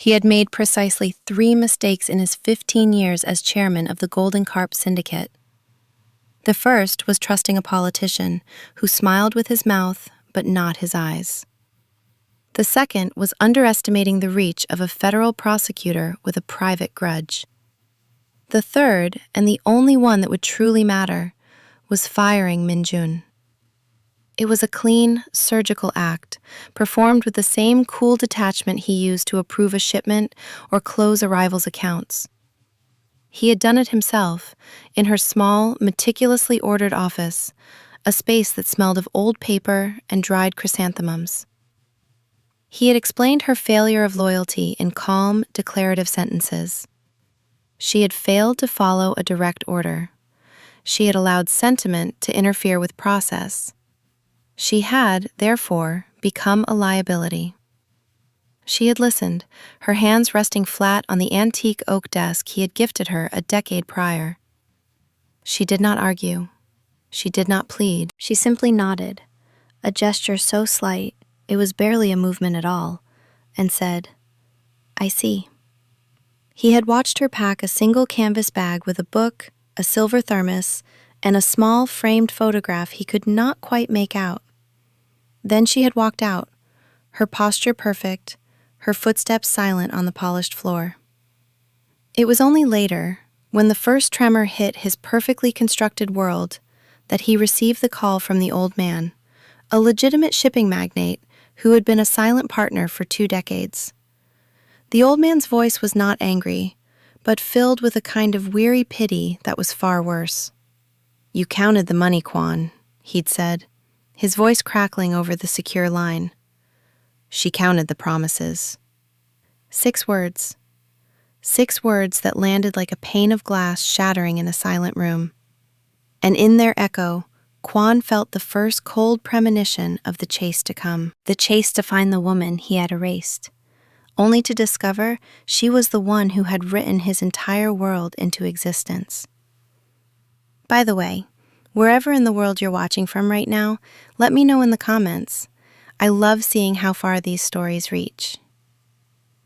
He had made precisely 3 mistakes in his 15 years as chairman of the Golden Carp Syndicate. The first was trusting a politician who smiled with his mouth but not his eyes. The second was underestimating the reach of a federal prosecutor with a private grudge. The third, and the only one that would truly matter, was firing Min Jun. It was a clean, surgical act, performed with the same cool detachment he used to approve a shipment or close a rival's accounts. He had done it himself, in her small, meticulously ordered office, a space that smelled of old paper and dried chrysanthemums. He had explained her failure of loyalty in calm, declarative sentences. She had failed to follow a direct order. She had allowed sentiment to interfere with process. She had, therefore, become a liability. She had listened, her hands resting flat on the antique oak desk he had gifted her a decade prior. She did not argue. She did not plead. She simply nodded, a gesture so slight it was barely a movement at all, and said, "I see." He had watched her pack a single canvas bag with a book, a silver thermos, and a small framed photograph he could not quite make out. Then she had walked out, her posture perfect, her footsteps silent on the polished floor. It was only later, when the first tremor hit his perfectly constructed world, that he received the call from the old man, a legitimate shipping magnate who had been a silent partner for 2 decades. The old man's voice was not angry, but filled with a kind of weary pity that was far worse. "You counted the money, Kwan," he'd said, his voice crackling over the secure line. "She counted the promises." 6 words. 6 words that landed like a pane of glass shattering in a silent room. And in their echo, Kwan felt the first cold premonition of the chase to come. The chase to find the woman he had erased, only to discover she was the one who had written his entire world into existence. By the way, wherever in the world you're watching from right now, let me know in the comments. I love seeing how far these stories reach.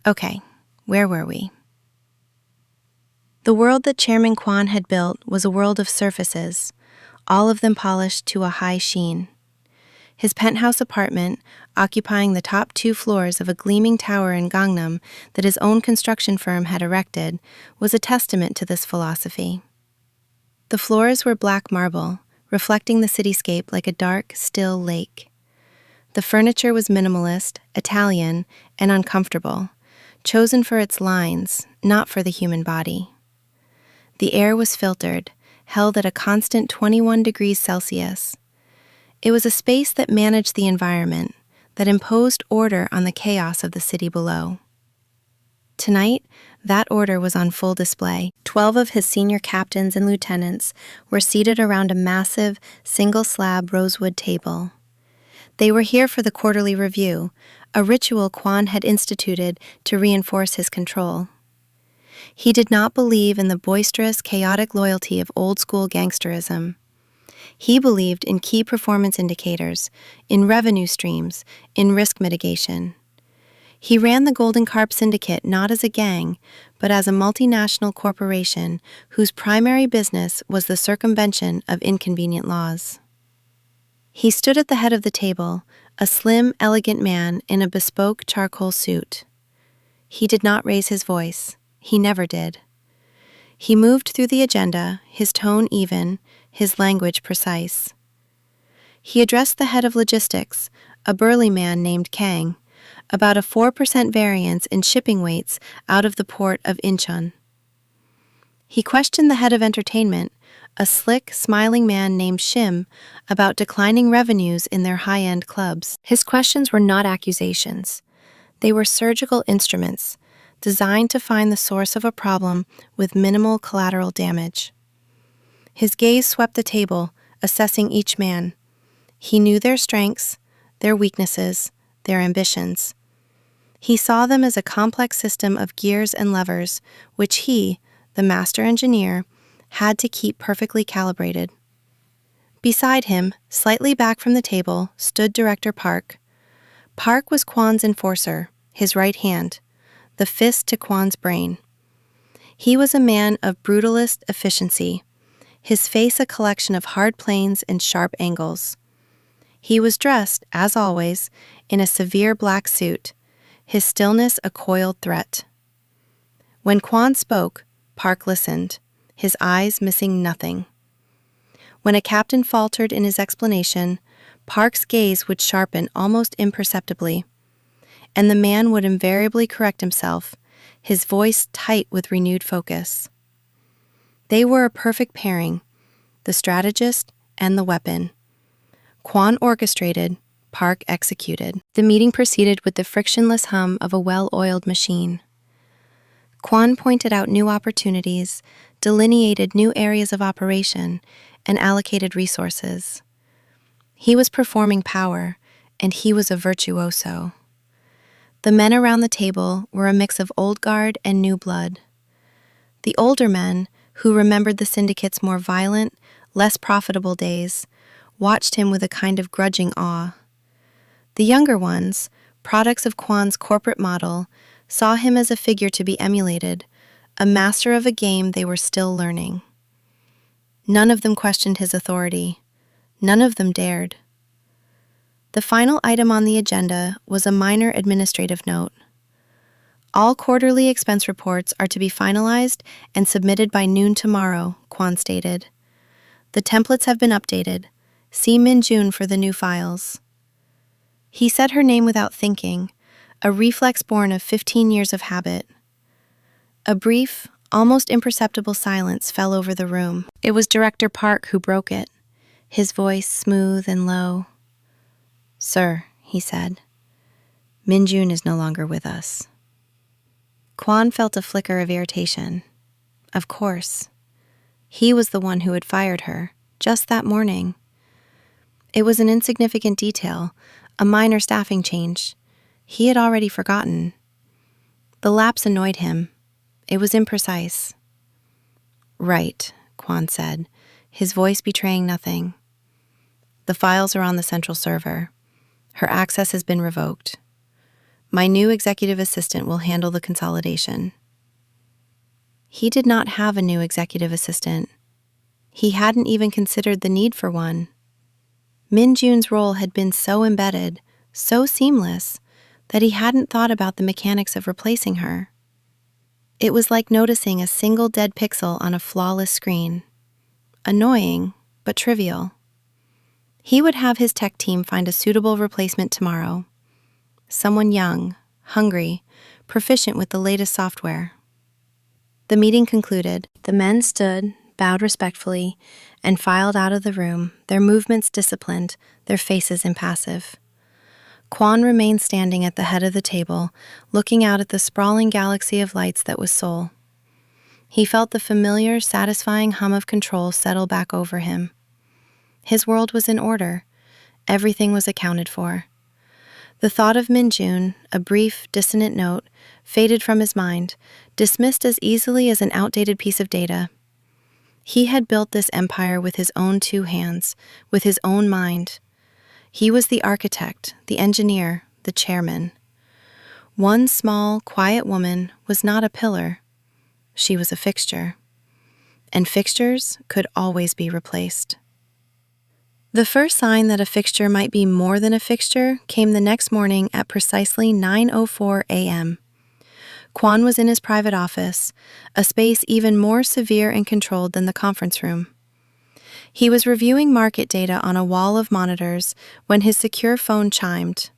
Okay, where were we? The world that Chairman Kwan had built was a world of surfaces, all of them polished to a high sheen. His penthouse apartment, occupying the top 2 floors of a gleaming tower in Gangnam that his own construction firm had erected, was a testament to this philosophy. The floors were black marble, reflecting the cityscape like a dark, still lake. The furniture was minimalist, Italian, and uncomfortable, chosen for its lines, not for the human body. The air was filtered, held at a constant 21 degrees Celsius. It was a space that managed the environment, that imposed order on the chaos of the city below. Tonight, that order was on full display. 12 of his senior captains and lieutenants were seated around a massive, single-slab rosewood table. They were here for the quarterly review, a ritual Kwan had instituted to reinforce his control. He did not believe in the boisterous, chaotic loyalty of old-school gangsterism. He believed in key performance indicators, in revenue streams, in risk mitigation. He ran the Golden Carp Syndicate not as a gang, but as a multinational corporation whose primary business was the circumvention of inconvenient laws. He stood at the head of the table, a slim, elegant man in a bespoke charcoal suit. He did not raise his voice. He never did. He moved through the agenda, his tone even, his language precise. He addressed the head of logistics, a burly man named Kang, about a 4% variance in shipping weights out of the port of Incheon. He questioned the head of entertainment, a slick, smiling man named Shim, about declining revenues in their high-end clubs. His questions were not accusations. They were surgical instruments, designed to find the source of a problem with minimal collateral damage. His gaze swept the table, assessing each man. He knew their strengths, their weaknesses, their ambitions. He saw them as a complex system of gears and levers, which he, the master engineer, had to keep perfectly calibrated. Beside him, slightly back from the table, stood Director Park. Park was Kwan's enforcer, his right hand, the fist to Kwan's brain. He was a man of brutalist efficiency, his face a collection of hard planes and sharp angles. He was dressed, as always, in a severe black suit, his stillness a coiled threat. When Kwan spoke, Park listened, his eyes missing nothing. When a captain faltered in his explanation, Park's gaze would sharpen almost imperceptibly, and the man would invariably correct himself, his voice tight with renewed focus. They were a perfect pairing, the strategist and the weapon. Kwan orchestrated, Park executed. The meeting proceeded with the frictionless hum of a well-oiled machine. Kwan pointed out new opportunities, delineated new areas of operation, and allocated resources. He was performing power, and he was a virtuoso. The men around the table were a mix of old guard and new blood. The older men, who remembered the syndicate's more violent, less profitable days, watched him with a kind of grudging awe. The younger ones, products of Kwan's corporate model, saw him as a figure to be emulated, a master of a game they were still learning. None of them questioned his authority. None of them dared. The final item on the agenda was a minor administrative note. All quarterly expense reports are to be finalized and submitted by noon tomorrow, Kwan stated. The templates have been updated. See Min-jun for the new files. He said her name without thinking, a reflex born of 15 years of habit. A brief, almost imperceptible silence fell over the room. It was Director Park who broke it, his voice smooth and low. "Sir," he said, "Min-jun is no longer with us." Kwan felt a flicker of irritation. Of course. He was the one who had fired her, just that morning. It was an insignificant detail, a minor staffing change. He had already forgotten. The lapse annoyed him. It was imprecise. "Right," Kwan said, his voice betraying nothing. "The files are on the central server. Her access has been revoked. My new executive assistant will handle the consolidation." He did not have a new executive assistant. He hadn't even considered the need for one. Min-jun's role had been so embedded, so seamless, that he hadn't thought about the mechanics of replacing her. It was like noticing a single dead pixel on a flawless screen. Annoying, but trivial. He would have his tech team find a suitable replacement tomorrow. Someone young, hungry, proficient with the latest software. The meeting concluded. The men stood, bowed respectfully, and filed out of the room, their movements disciplined, their faces impassive. Kwan remained standing at the head of the table, looking out at the sprawling galaxy of lights that was Seoul. He felt the familiar, satisfying hum of control settle back over him. His world was in order. Everything was accounted for. The thought of Min-jun, a brief, dissonant note, faded from his mind, dismissed as easily as an outdated piece of data. He had built this empire with his own two hands, with his own mind. He was the architect, the engineer, the chairman. One small, quiet woman was not a pillar. She was a fixture. And fixtures could always be replaced. The first sign that a fixture might be more than a fixture came the next morning at precisely 9:04 a.m. Kwan was in his private office, a space even more severe and controlled than the conference room. He was reviewing market data on a wall of monitors when his secure phone chimed.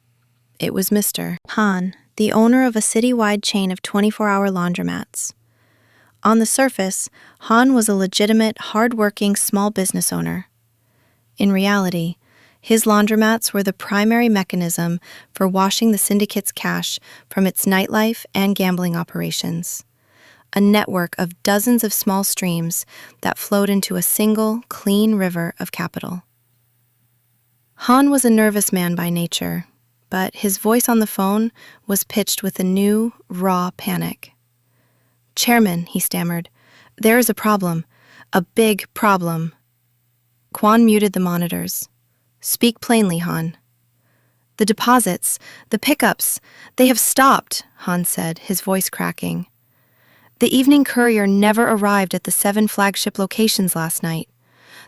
It was Mr. Han, the owner of a city-wide chain of 24-hour laundromats. On the surface, Han was a legitimate, hard-working small business owner. In reality, his laundromats were the primary mechanism for washing the syndicate's cash from its nightlife and gambling operations, a network of dozens of small streams that flowed into a single, clean river of capital. Han was a nervous man by nature, but his voice on the phone was pitched with a new, raw panic. "Chairman," he stammered, "there is a problem, a big problem." Kwan muted the monitors. "Speak plainly, Han." The deposits, the pickups, they have stopped, Han said, his voice cracking. The evening courier never arrived at the 7 flagship locations last night.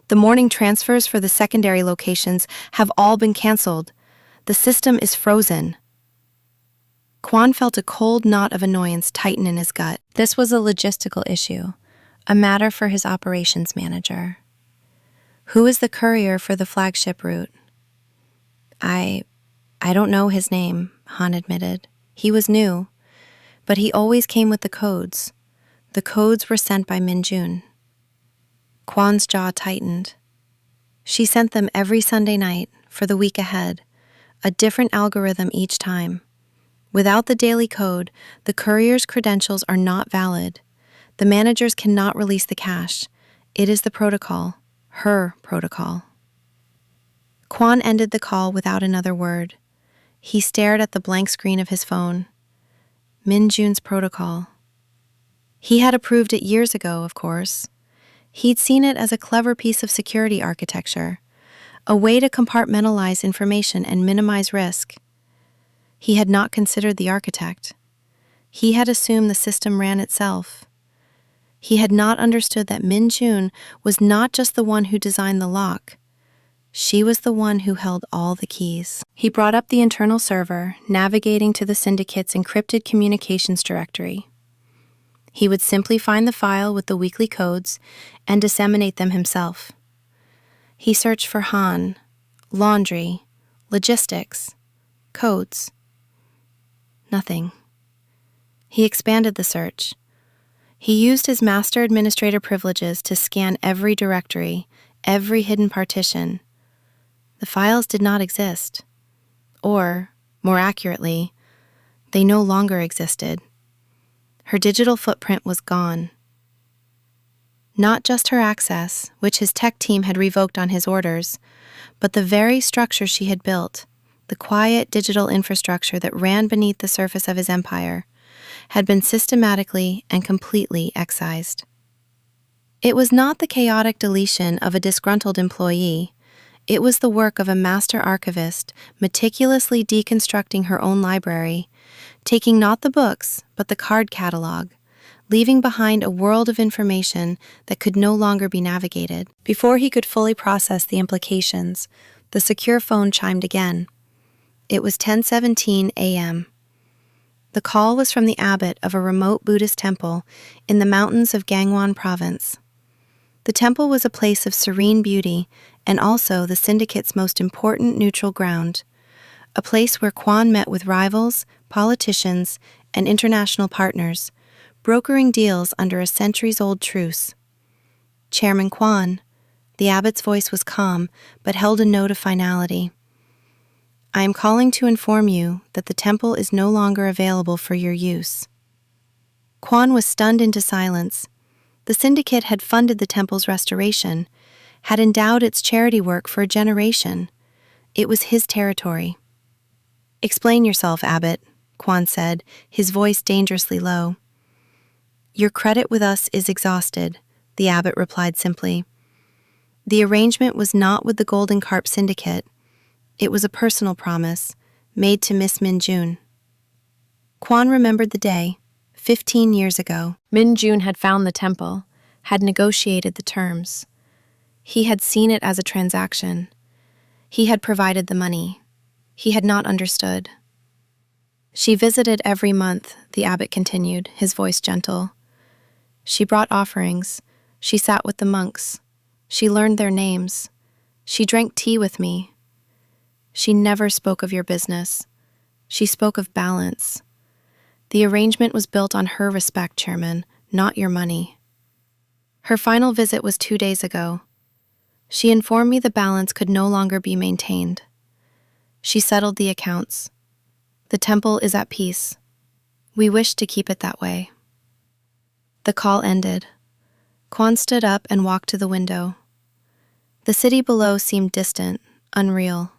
The morning transfers for the secondary locations have all been canceled. The system is frozen. Kwon felt a cold knot of annoyance tighten in his gut. This was a logistical issue, a matter for his operations manager. Who is the courier for the flagship route? I don't know his name, Han admitted. He was new, but he always came with the codes. The codes were sent by Min-jun. Kwon's jaw tightened. She sent them every Sunday night for the week ahead, a different algorithm each time. Without the daily code, the courier's credentials are not valid. The managers cannot release the cash. It is the protocol, her protocol. Kwon ended the call without another word. He stared at the blank screen of his phone. Min-jun's protocol. He had approved it years ago, of course. He'd seen it as a clever piece of security architecture, a way to compartmentalize information and minimize risk. He had not considered the architect. He had assumed the system ran itself. He had not understood that Min-jun was not just the one who designed the lock. She was the one who held all the keys. He brought up the internal server, navigating to the syndicate's encrypted communications directory. He would simply find the file with the weekly codes and disseminate them himself. He searched for Han, laundry, logistics, codes. Nothing. He expanded the search. He used his master administrator privileges to scan every directory, every hidden partition. The files did not exist. Or, more accurately, they no longer existed. Her digital footprint was gone. Not just her access, which his tech team had revoked on his orders, but the very structure she had built, the quiet digital infrastructure that ran beneath the surface of his empire, had been systematically and completely excised. It was not the chaotic deletion of a disgruntled employee. It was the work of a master archivist meticulously deconstructing her own library, taking not the books, but the card catalog, leaving behind a world of information that could no longer be navigated. Before he could fully process the implications, the secure phone chimed again. It was 10:17 a.m. The call was from the abbot of a remote Buddhist temple in the mountains of Gangwon province. The temple was a place of serene beauty and also the syndicate's most important neutral ground, a place where Kwon met with rivals, politicians, and international partners, brokering deals under a centuries-old truce. Chairman Kwon, the abbot's voice was calm but held a note of finality. I am calling to inform you that the temple is no longer available for your use. Kwon was stunned into silence. The syndicate had funded the temple's restoration, had endowed its charity work for a generation. It was his territory. Explain yourself, Abbot, Kwon said, his voice dangerously low. Your credit with us is exhausted, the abbot replied simply. The arrangement was not with the Golden Carp Syndicate. It was a personal promise, made to Miss Min-jun. Kwon remembered the day, 15 years ago. Min-jun had found the temple, had negotiated the terms. He had seen it as a transaction. He had provided the money. He had not understood. She visited every month, the abbot continued, his voice gentle. She brought offerings. She sat with the monks. She learned their names. She drank tea with me. She never spoke of your business. She spoke of balance. The arrangement was built on her respect, Chairman, not your money. Her final visit was 2 days ago. She informed me the balance could no longer be maintained. She settled the accounts. The temple is at peace. We wish to keep it that way. The call ended. Kwon stood up and walked to the window. The city below seemed distant, unreal.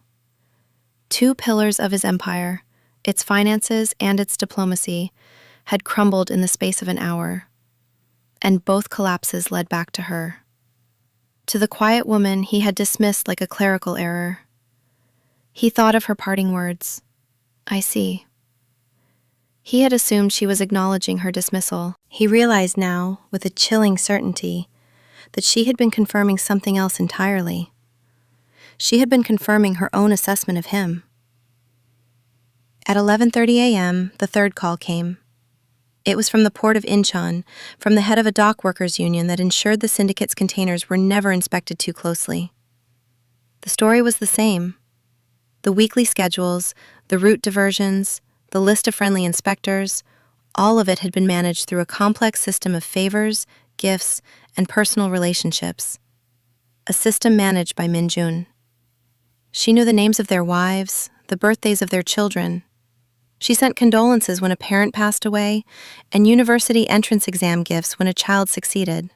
2 pillars of his empire, its finances and its diplomacy, had crumbled in the space of an hour, and both collapses led back to her. To the quiet woman he had dismissed like a clerical error. He thought of her parting words. "I see." He had assumed she was acknowledging her dismissal. He realized now, with a chilling certainty, that she had been confirming something else entirely. She had been confirming her own assessment of him. At 11:30 a.m., the third call came. It was from the port of Incheon, from the head of a dock workers' union that ensured the syndicate's containers were never inspected too closely. The story was the same. The weekly schedules, the route diversions, the list of friendly inspectors, all of it had been managed through a complex system of favors, gifts, and personal relationships. A system managed by Min-jun. She knew the names of their wives, the birthdays of their children. She sent condolences when a parent passed away, and university entrance exam gifts when a child succeeded.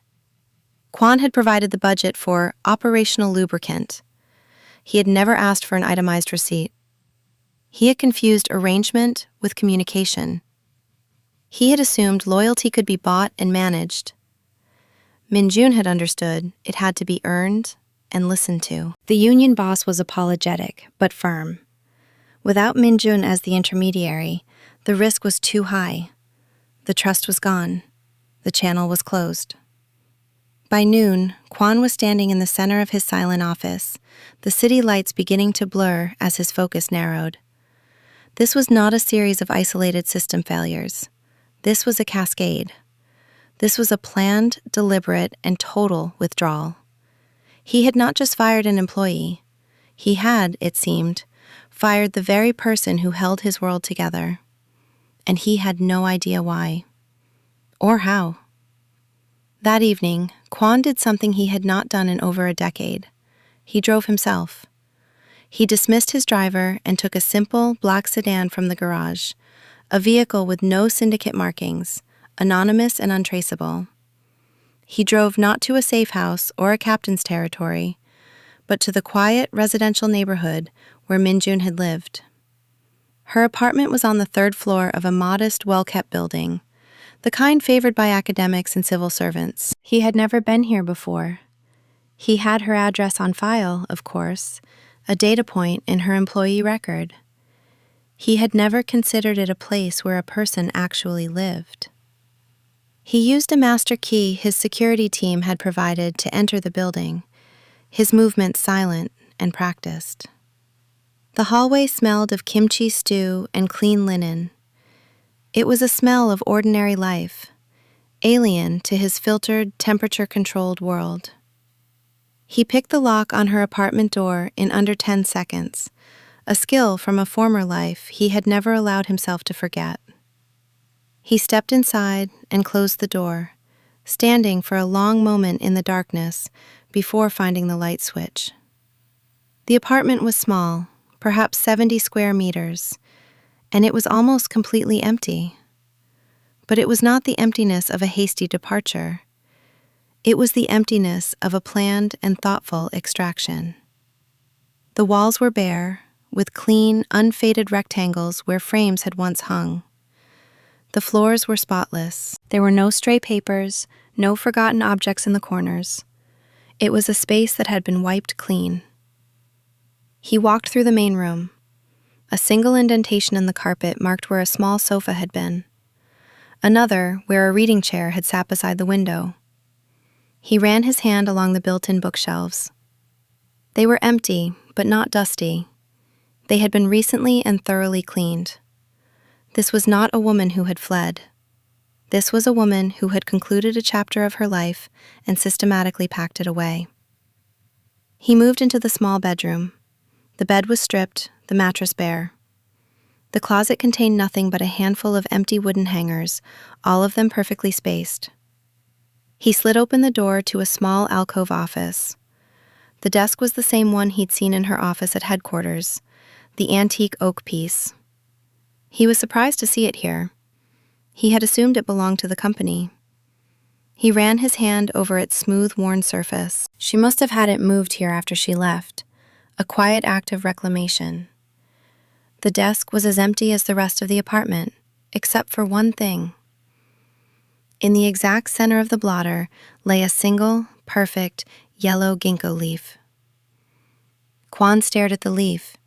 Kwon had provided the budget for operational lubricant. He had never asked for an itemized receipt. He had confused arrangement with communication. He had assumed loyalty could be bought and managed. Min-jun had understood it had to be earned and listened to. The union boss was apologetic, but firm. Without Min-jun as the intermediary, the risk was too high. The trust was gone. The channel was closed. By noon, Kwon was standing in the center of his silent office, the city lights beginning to blur as his focus narrowed. This was not a series of isolated system failures. This was a cascade. This was a planned, deliberate, and total withdrawal. He had not just fired an employee. He had, it seemed, fired the very person who held his world together. And he had no idea why. Or how. That evening, Kwon did something he had not done in over a decade. He drove himself. He dismissed his driver and took a simple black sedan from the garage, a vehicle with no syndicate markings, anonymous and untraceable. He drove not to a safe house or a captain's territory, but to the quiet residential neighborhood where Min-jun had lived. Her apartment was on the third floor of a modest, well-kept building, the kind favored by academics and civil servants. He had never been here before. He had her address on file, of course, a data point in her employee record. He had never considered it a place where a person actually lived. He used a master key his security team had provided to enter the building, his movements silent and practiced. The hallway smelled of kimchi stew and clean linen. It was a smell of ordinary life, alien to his filtered, temperature-controlled world. He picked the lock on her apartment door in under 10 seconds, a skill from a former life he had never allowed himself to forget. He stepped inside and closed the door, standing for a long moment in the darkness before finding the light switch. The apartment was small, perhaps 70 square meters, and it was almost completely empty. But it was not the emptiness of a hasty departure. It was the emptiness of a planned and thoughtful extraction. The walls were bare, with clean, unfaded rectangles where frames had once hung. The floors were spotless. There were no stray papers, no forgotten objects in the corners. It was a space that had been wiped clean. He walked through the main room. A single indentation in the carpet marked where a small sofa had been. Another where a reading chair had sat beside the window. He ran his hand along the built-in bookshelves. They were empty, but not dusty. They had been recently and thoroughly cleaned. This was not a woman who had fled. This was a woman who had concluded a chapter of her life and systematically packed it away. He moved into the small bedroom. The bed was stripped, the mattress bare. The closet contained nothing but a handful of empty wooden hangers, all of them perfectly spaced. He slid open the door to a small alcove office. The desk was the same one he'd seen in her office at headquarters, the antique oak piece. He was surprised to see it here. He had assumed it belonged to the company. He ran his hand over its smooth, worn surface. She must have had it moved here after she left, a quiet act of reclamation. The desk was as empty as the rest of the apartment, except for one thing. In the exact center of the blotter lay a single, perfect, yellow ginkgo leaf. Kwon stared at the leaf,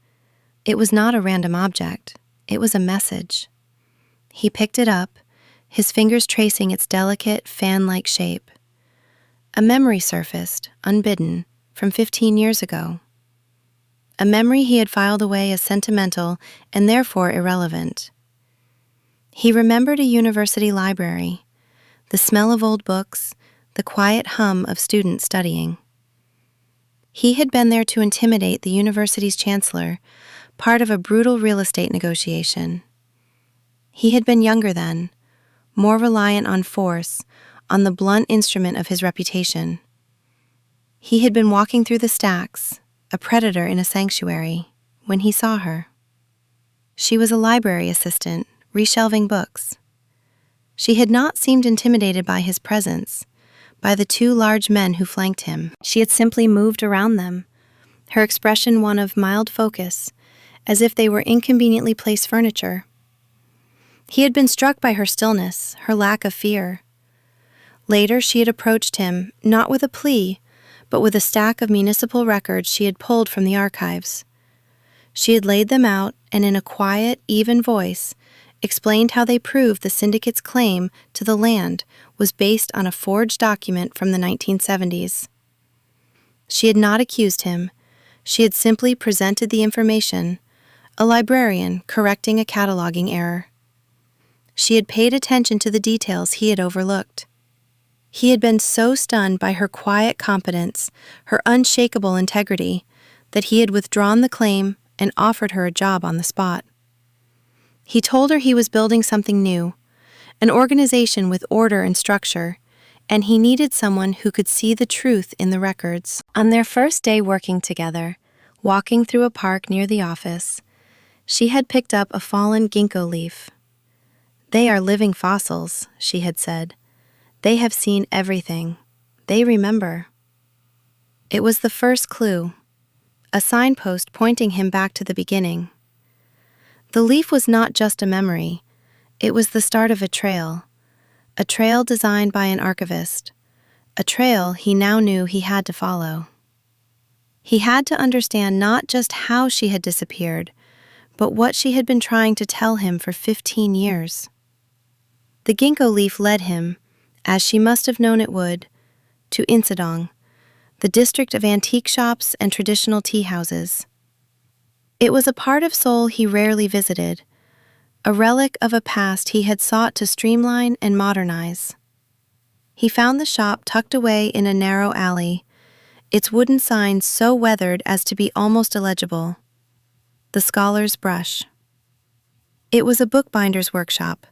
It was not a random object. It was a message. He picked it up, his fingers tracing its delicate, fan-like shape. A memory surfaced, unbidden, from 15 years ago. A memory he had filed away as sentimental and therefore irrelevant. He remembered a university library, the smell of old books, the quiet hum of students studying. He had been there to intimidate the university's chancellor, part of a brutal real estate negotiation. He had been younger then, more reliant on force, on the blunt instrument of his reputation. He had been walking through the stacks, a predator in a sanctuary, when he saw her. She was a library assistant, reshelving books. She had not seemed intimidated by his presence, by the two large men who flanked him. She had simply moved around them, her expression one of mild focus, as if they were inconveniently placed furniture. He had been struck by her stillness, her lack of fear. Later, she had approached him, not with a plea, but with a stack of municipal records she had pulled from the archives. She had laid them out and in a quiet, even voice, explained how they proved the syndicate's claim to the land was based on a forged document from the 1970s. She had not accused him. She had simply presented the information, a librarian correcting a cataloging error. She had paid attention to the details he had overlooked. He had been so stunned by her quiet competence, her unshakable integrity, that he had withdrawn the claim and offered her a job on the spot. He told her he was building something new, an organization with order and structure, and he needed someone who could see the truth in the records. On their first day working together, walking through a park near the office, she had picked up a fallen ginkgo leaf. "They are living fossils," she had said. "They have seen everything. They remember." It was the first clue, a signpost pointing him back to the beginning. The leaf was not just a memory. It was the start of a trail designed by an archivist, a trail he now knew he had to follow. He had to understand not just how she had disappeared, but what she had been trying to tell him for 15 years. The ginkgo leaf led him, as she must have known it would, to Insadong, the district of antique shops and traditional tea houses. It was a part of Seoul he rarely visited, a relic of a past he had sought to streamline and modernize. He found the shop tucked away in a narrow alley, its wooden sign so weathered as to be almost illegible. The Scholar's Brush. It was a bookbinder's workshop,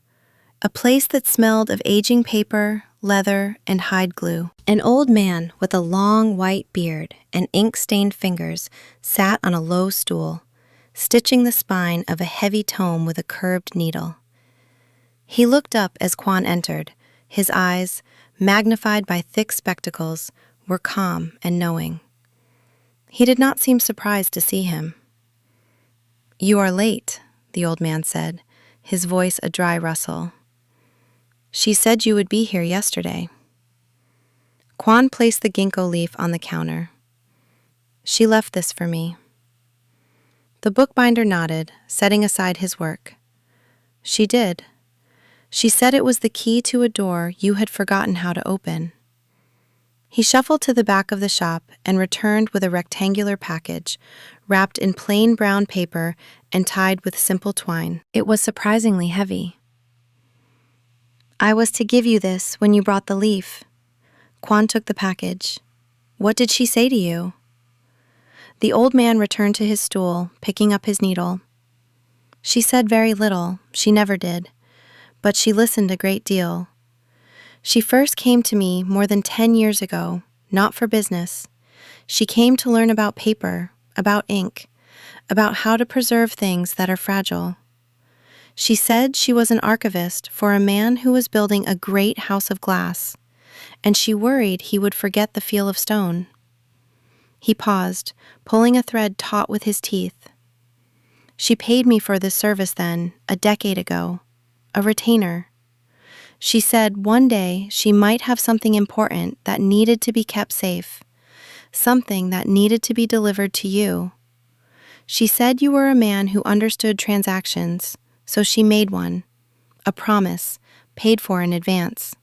a place that smelled of aging paper, leather, and hide glue. An old man with a long white beard and ink-stained fingers sat on a low stool, stitching the spine of a heavy tome with a curved needle. He looked up as Kwon entered. His eyes, magnified by thick spectacles, were calm and knowing. He did not seem surprised to see him. "You are late," the old man said, his voice a dry rustle. "She said you would be here yesterday." Kwon placed the ginkgo leaf on the counter. "She left this for me." The bookbinder nodded, setting aside his work. "She did. She said it was the key to a door you had forgotten how to open." He shuffled to the back of the shop and returned with a rectangular package, wrapped in plain brown paper and tied with simple twine. It was surprisingly heavy. "I was to give you this when you brought the leaf." Kwon took the package. "What did she say to you?" The old man returned to his stool, picking up his needle. "She said very little, she never did, but she listened a great deal. She first came to me more than 10 years ago, not for business. She came to learn about paper, about ink, about how to preserve things that are fragile. She said she was an archivist for a man who was building a great house of glass, and she worried he would forget the feel of stone." He paused, pulling a thread taut with his teeth. "She paid me for this service then, a decade ago, a retainer. She said one day she might have something important that needed to be kept safe, something that needed to be delivered to you. She said you were a man who understood transactions, so she made one, a promise, paid for in advance.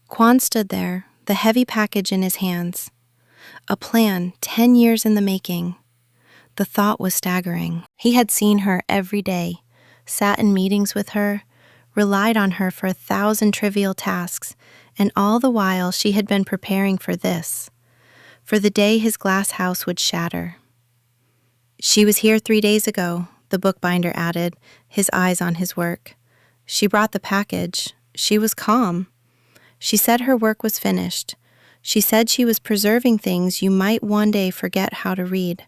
Kwon stood there, the heavy package in his hands. A plan 10 years in the making. The thought was staggering. He had seen her every day, sat in meetings with her, relied on her for 1,000 trivial tasks, and all the while she had been preparing for this, for the day his glass house would shatter. She was here 3 days ago, the bookbinder added, his eyes on his work. She brought the package. She was calm. She said her work was finished. She said she was preserving things you might one day forget how to read.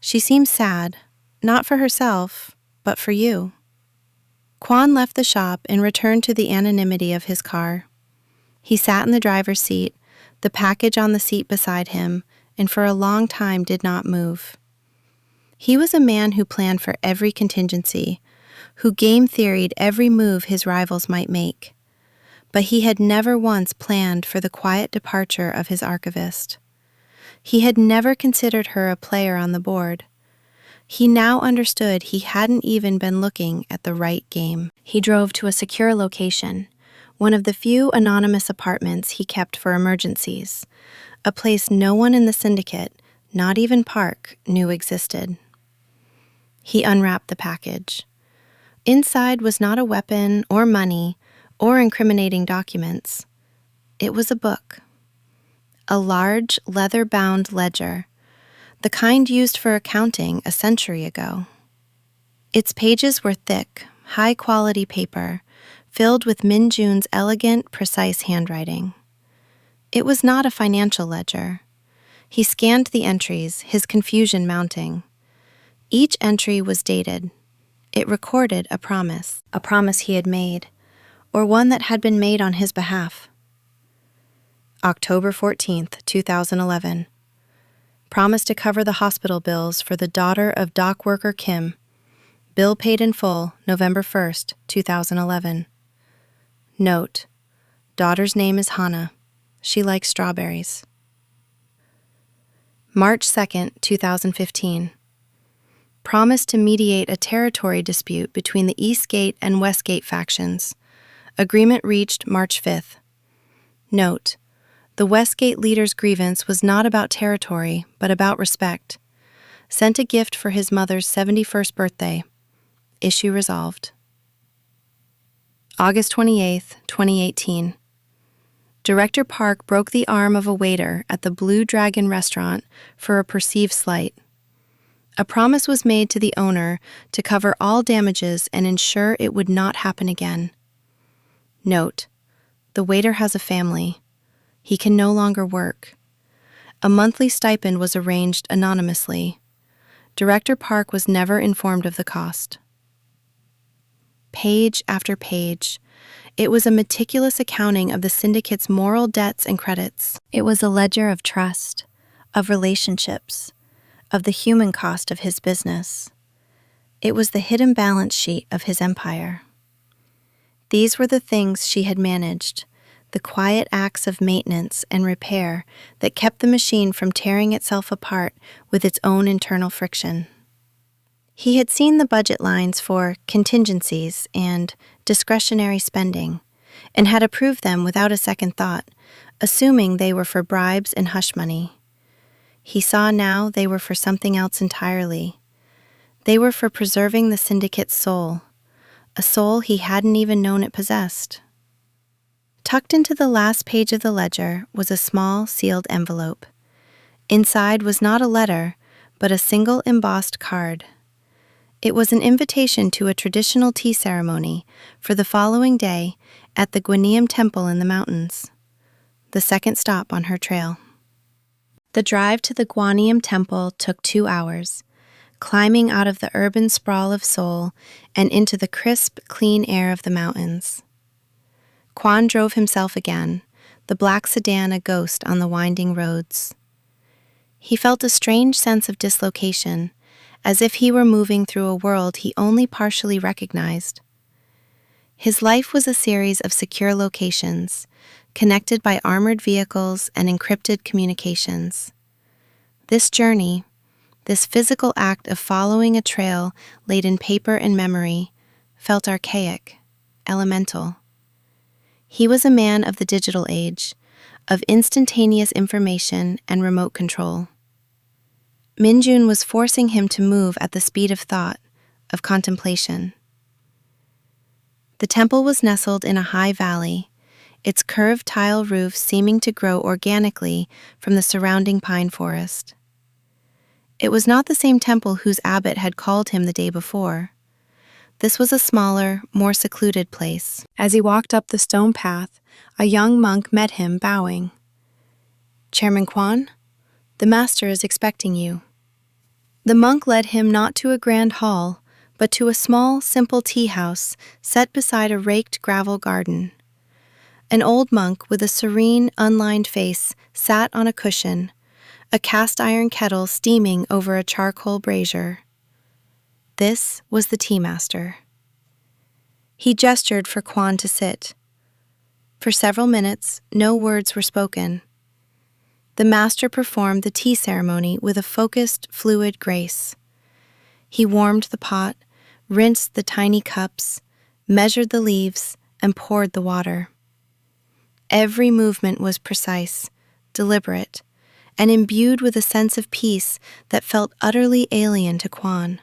She seemed sad, not for herself, but for you. Kwon left the shop and returned to the anonymity of his car. He sat in the driver's seat, the package on the seat beside him, and for a long time did not move. He was a man who planned for every contingency, who game-theoried every move his rivals might make. But he had never once planned for the quiet departure of his archivist. He had never considered her a player on the board. He now understood he hadn't even been looking at the right game. He drove to a secure location, one of the few anonymous apartments he kept for emergencies, a place no one in the syndicate, not even Park, knew existed. He unwrapped the package. Inside was not a weapon or money or incriminating documents. It was a book. A large, leather-bound ledger, the kind used for accounting a century ago. Its pages were thick, high-quality paper, filled with Min Jun's elegant, precise handwriting. It was not a financial ledger. He scanned the entries, his confusion mounting. Each entry was dated. It recorded a promise he had made, or one that had been made on his behalf. October 14th, 2011. Promise to cover the hospital bills for the daughter of dock worker Kim. Bill paid in full, November 1st, 2011. Note: daughter's name is Hannah. She likes strawberries. March 2nd, 2015. Promise to mediate a territory dispute between the Eastgate and Westgate factions. Agreement reached March 5th. Note: the Westgate leader's grievance was not about territory, but about respect. Sent a gift for his mother's 71st birthday. Issue resolved. August 28th, 2018. Director Park broke the arm of a waiter at the Blue Dragon restaurant for a perceived slight. A promise was made to the owner to cover all damages and ensure it would not happen again. Note: the waiter has a family. He can no longer work. A monthly stipend was arranged anonymously. Director Park was never informed of the cost. Page after page, it was a meticulous accounting of the syndicate's moral debts and credits. It was a ledger of trust, of relationships, of the human cost of his business. It was the hidden balance sheet of his empire. These were the things she had managed, the quiet acts of maintenance and repair that kept the machine from tearing itself apart with its own internal friction. He had seen the budget lines for contingencies and discretionary spending, and had approved them without a second thought, assuming they were for bribes and hush money. He saw now they were for something else entirely. They were for preserving the syndicate's soul, a soul he hadn't even known it possessed. Tucked into the last page of the ledger was a small, sealed envelope. Inside was not a letter, but a single embossed card. It was an invitation to a traditional tea ceremony for the following day at the Gwaneum Temple in the mountains, the second stop on her trail. The drive to the Gwaneum Temple took 2 hours, climbing out of the urban sprawl of Seoul and into the crisp, clean air of the mountains. Kwon drove himself again, the black sedan a ghost on the winding roads. He felt a strange sense of dislocation, as if he were moving through a world he only partially recognized. His life was a series of secure locations, connected by armored vehicles and encrypted communications. This journey, This physical act of following a trail laid in paper and memory felt archaic, elemental. He was a man of the digital age, of instantaneous information and remote control. Minjun was forcing him to move at the speed of thought, of contemplation. The temple was nestled in a high valley, its curved tile roof seeming to grow organically from the surrounding pine forest. It was not the same temple whose abbot had called him the day before. This was a smaller, more secluded place. As he walked up the stone path, a young monk met him, bowing. "Chairman Kwan, the master is expecting you." The monk led him not to a grand hall, but to a small, simple tea house set beside a raked gravel garden. An old monk with a serene, unlined face sat on a cushion, a cast-iron kettle steaming over a charcoal brazier. This was the tea master. He gestured for Kwan to sit. For several minutes, no words were spoken. The master performed the tea ceremony with a focused, fluid grace. He warmed the pot, rinsed the tiny cups, measured the leaves, and poured the water. Every movement was precise, deliberate, and imbued with a sense of peace that felt utterly alien to Kwan.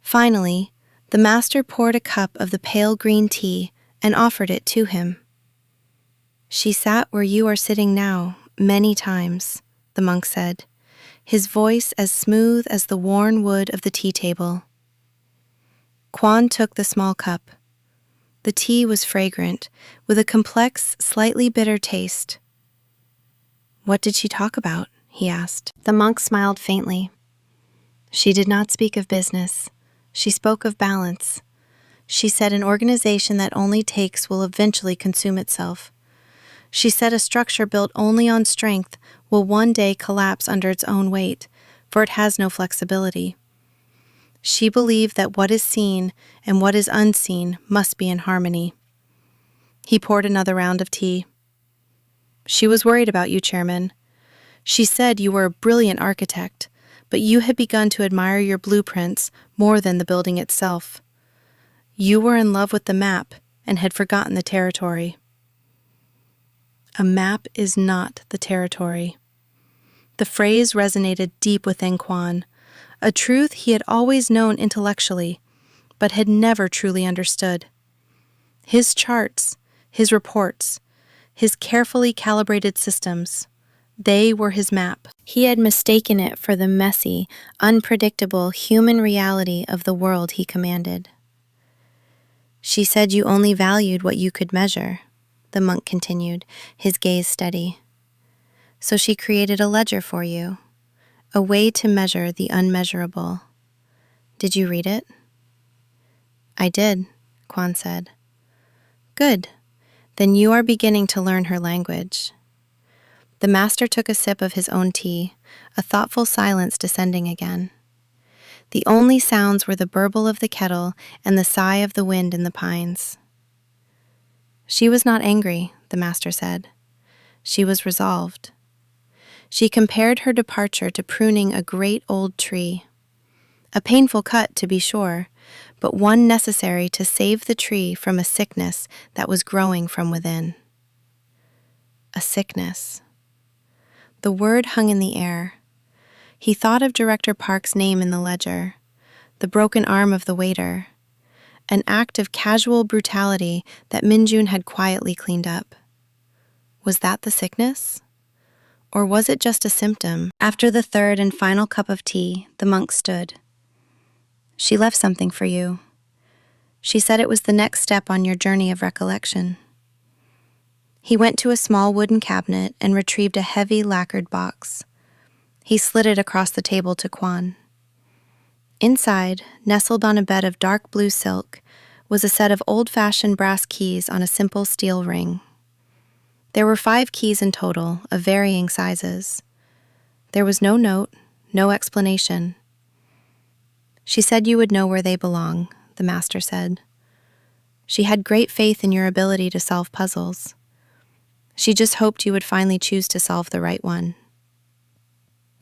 Finally, the master poured a cup of the pale green tea and offered it to him. "She sat where you are sitting now, many times," the monk said, his voice as smooth as the worn wood of the tea table. Kwan took the small cup. The tea was fragrant, with a complex, slightly bitter taste. "What did she talk about?" he asked. The monk smiled faintly. "She did not speak of business. She spoke of balance. She said an organization that only takes will eventually consume itself. She said a structure built only on strength will one day collapse under its own weight, for it has no flexibility. She believed that what is seen and what is unseen must be in harmony." He poured another round of tea. "She was worried about you, Chairman. She said you were a brilliant architect, but you had begun to admire your blueprints more than the building itself. You were in love with the map and had forgotten the territory." A map is not the territory. The phrase resonated deep within Kwan, a truth he had always known intellectually, but had never truly understood. His charts, his reports, his carefully calibrated systems, they were his map. He had mistaken it for the messy, unpredictable human reality of the world he commanded. "She said you only valued what you could measure," the monk continued, his gaze steady. "So she created a ledger for you, a way to measure the unmeasurable. Did you read it?" "I did," Kwan said. "Good. Then you are beginning to learn her language." The master took a sip of his own tea, a thoughtful silence descending again. The only sounds were the burble of the kettle and the sigh of the wind in the pines. "She was not angry," the master said. "She was resolved. She compared her departure to pruning a great old tree. A painful cut, to be sure, but one necessary to save the tree from a sickness that was growing from within." A sickness. The word hung in the air. He thought of Director Park's name in the ledger, the broken arm of the waiter, an act of casual brutality that Minjun had quietly cleaned up. Was that the sickness? Or was it just a symptom? After the third and final cup of tea, the monk stood. "She left something for you. She said it was the next step on your journey of recollection." He went to a small wooden cabinet and retrieved a heavy lacquered box. He slid it across the table to Kwan. Inside, nestled on a bed of dark blue silk, was a set of old-fashioned brass keys on a simple steel ring. There were 5 keys in total, of varying sizes. There was no note, no explanation. "She said you would know where they belong," the master said. "She had great faith in your ability to solve puzzles. She just hoped you would finally choose to solve the right one."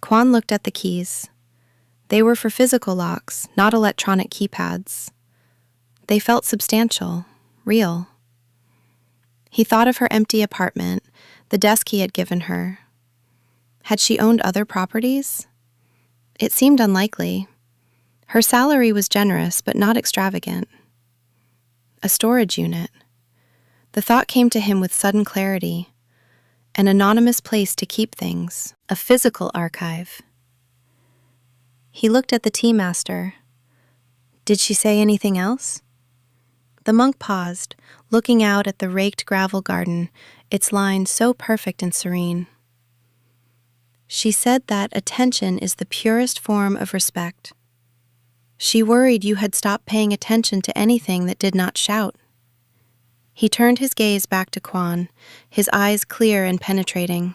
Kwan looked at the keys. They were for physical locks, not electronic keypads. They felt substantial, real. He thought of her empty apartment, the desk he had given her. Had she owned other properties? It seemed unlikely. Her salary was generous, but not extravagant. A storage unit. The thought came to him with sudden clarity. An anonymous place to keep things. A physical archive. He looked at the tea master. Did she say anything else? The monk paused, looking out at the raked gravel garden, its lines so perfect and serene. She said that attention is the purest form of respect. She worried you had stopped paying attention to anything that did not shout. He turned his gaze back to Kwan, his eyes clear and penetrating.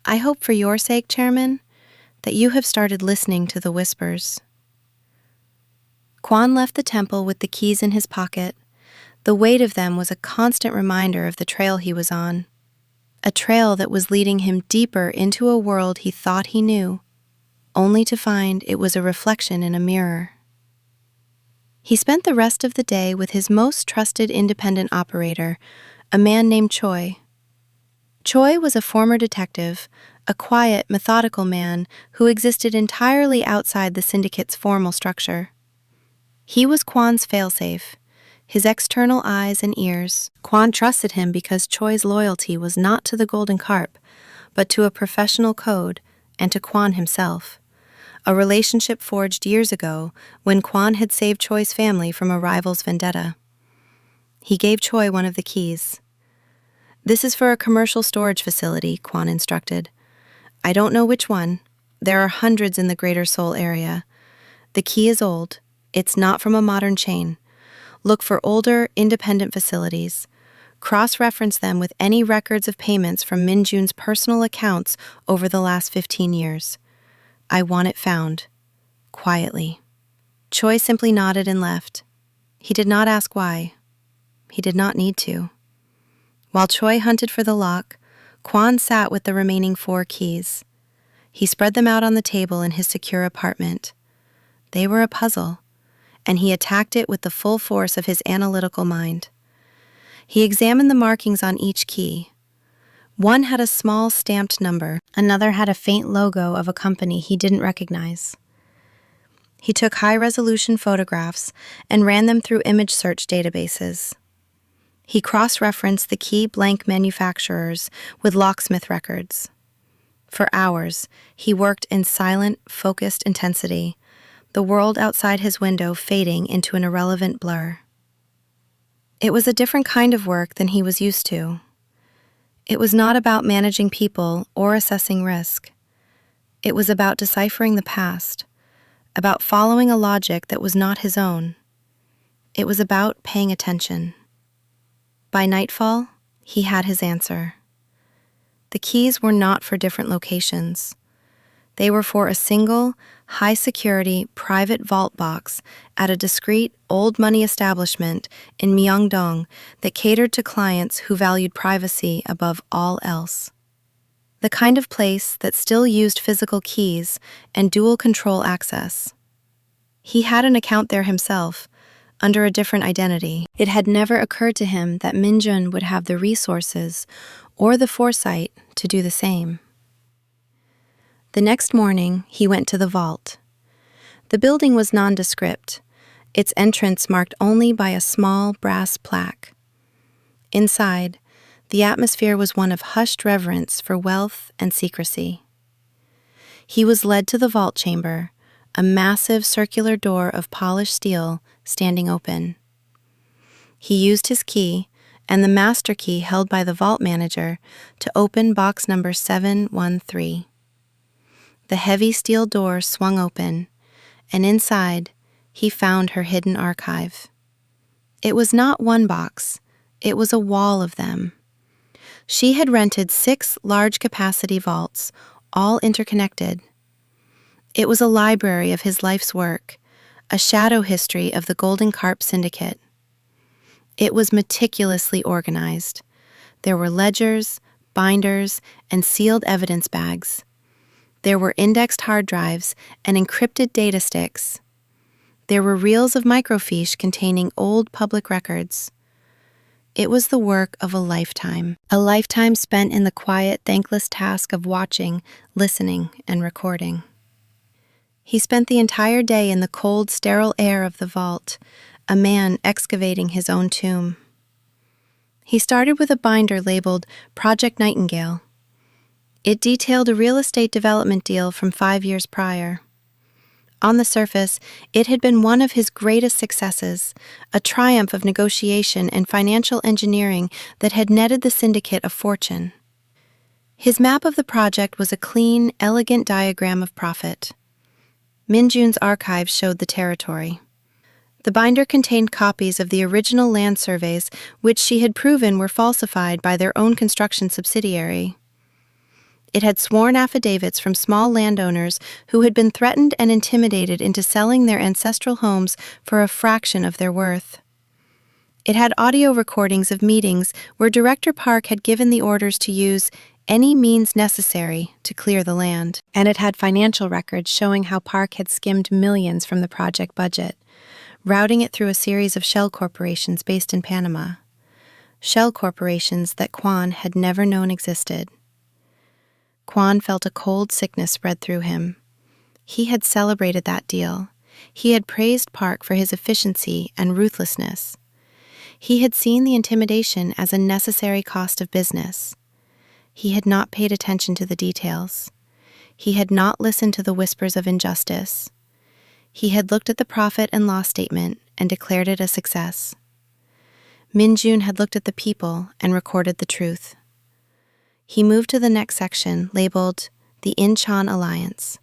I hope for your sake, Chairman, that you have started listening to the whispers. Kwan left the temple with the keys in his pocket. The weight of them was a constant reminder of the trail he was on, a trail that was leading him deeper into a world he thought he knew, only to find it was a reflection in a mirror. He spent the rest of the day with his most trusted independent operator, a man named Choi. Choi was a former detective, a quiet, methodical man who existed entirely outside the syndicate's formal structure. He was Kwan's failsafe, his external eyes and ears. Kwan trusted him because Choi's loyalty was not to the Golden Carp, but to a professional code and to Kwan himself. A relationship forged years ago when Kwan had saved Choi's family from a rival's vendetta. He gave Choi one of the keys. This is for a commercial storage facility, Kwan instructed. I don't know which one. There are hundreds in the Greater Seoul area. The key is old. It's not from a modern chain. Look for older, independent facilities. Cross-reference them with any records of payments from Minjun's personal accounts over the last 15 years. I want it found. Quietly. Choi simply nodded and left. He did not ask why. He did not need to. While Choi hunted for the lock, Kwan sat with the remaining 4 keys. He spread them out on the table in his secure apartment. They were a puzzle, and he attacked it with the full force of his analytical mind. He examined the markings on each key. One had a small stamped number, another had a faint logo of a company he didn't recognize. He took high-resolution photographs and ran them through image search databases. He cross-referenced the key blank manufacturers with locksmith records. For hours, he worked in silent, focused intensity, the world outside his window fading into an irrelevant blur. It was a different kind of work than he was used to. It was not about managing people or assessing risk. It was about deciphering the past, about following a logic that was not his own. It was about paying attention. By nightfall, he had his answer. The keys were not for different locations. They were for a single, high-security, private vault box at a discreet, old-money establishment in Myeongdong that catered to clients who valued privacy above all else. The kind of place that still used physical keys and dual-control access. He had an account there himself, under a different identity. It had never occurred to him that Minjun would have the resources or the foresight to do the same. The next morning, he went to the vault. The building was nondescript, its entrance marked only by a small brass plaque. Inside, the atmosphere was one of hushed reverence for wealth and secrecy. He was led to the vault chamber, a massive circular door of polished steel standing open. He used his key and the master key held by the vault manager to open box number 713. The heavy steel door swung open, and inside, he found her hidden archive. It was not one box, it was a wall of them. She had rented 6 large-capacity vaults, all interconnected. It was a library of his life's work, a shadow history of the Golden Carp Syndicate. It was meticulously organized. There were ledgers, binders, and sealed evidence bags. There were indexed hard drives and encrypted data sticks. There were reels of microfiche containing old public records. It was the work of a lifetime spent in the quiet, thankless task of watching, listening, and recording. He spent the entire day in the cold, sterile air of the vault, a man excavating his own tomb. He started with a binder labeled Project Nightingale. It detailed a real estate development deal from 5 years prior. On the surface, it had been one of his greatest successes, a triumph of negotiation and financial engineering that had netted the syndicate a fortune. His map of the project was a clean, elegant diagram of profit. Min-jun's archives showed the territory. The binder contained copies of the original land surveys, which she had proven were falsified by their own construction subsidiary. It had sworn affidavits from small landowners who had been threatened and intimidated into selling their ancestral homes for a fraction of their worth. It had audio recordings of meetings where Director Park had given the orders to use any means necessary to clear the land. And it had financial records showing how Park had skimmed millions from the project budget, routing it through a series of shell corporations based in Panama. Shell corporations that Kwan had never known existed. Kwan felt a cold sickness spread through him. He had celebrated that deal. He had praised Park for his efficiency and ruthlessness. He had seen the intimidation as a necessary cost of business. He had not paid attention to the details. He had not listened to the whispers of injustice. He had looked at the profit and loss statement and declared it a success. Min-jun had looked at the people and recorded the truth. He moved to the next section, labeled the Incheon Alliance.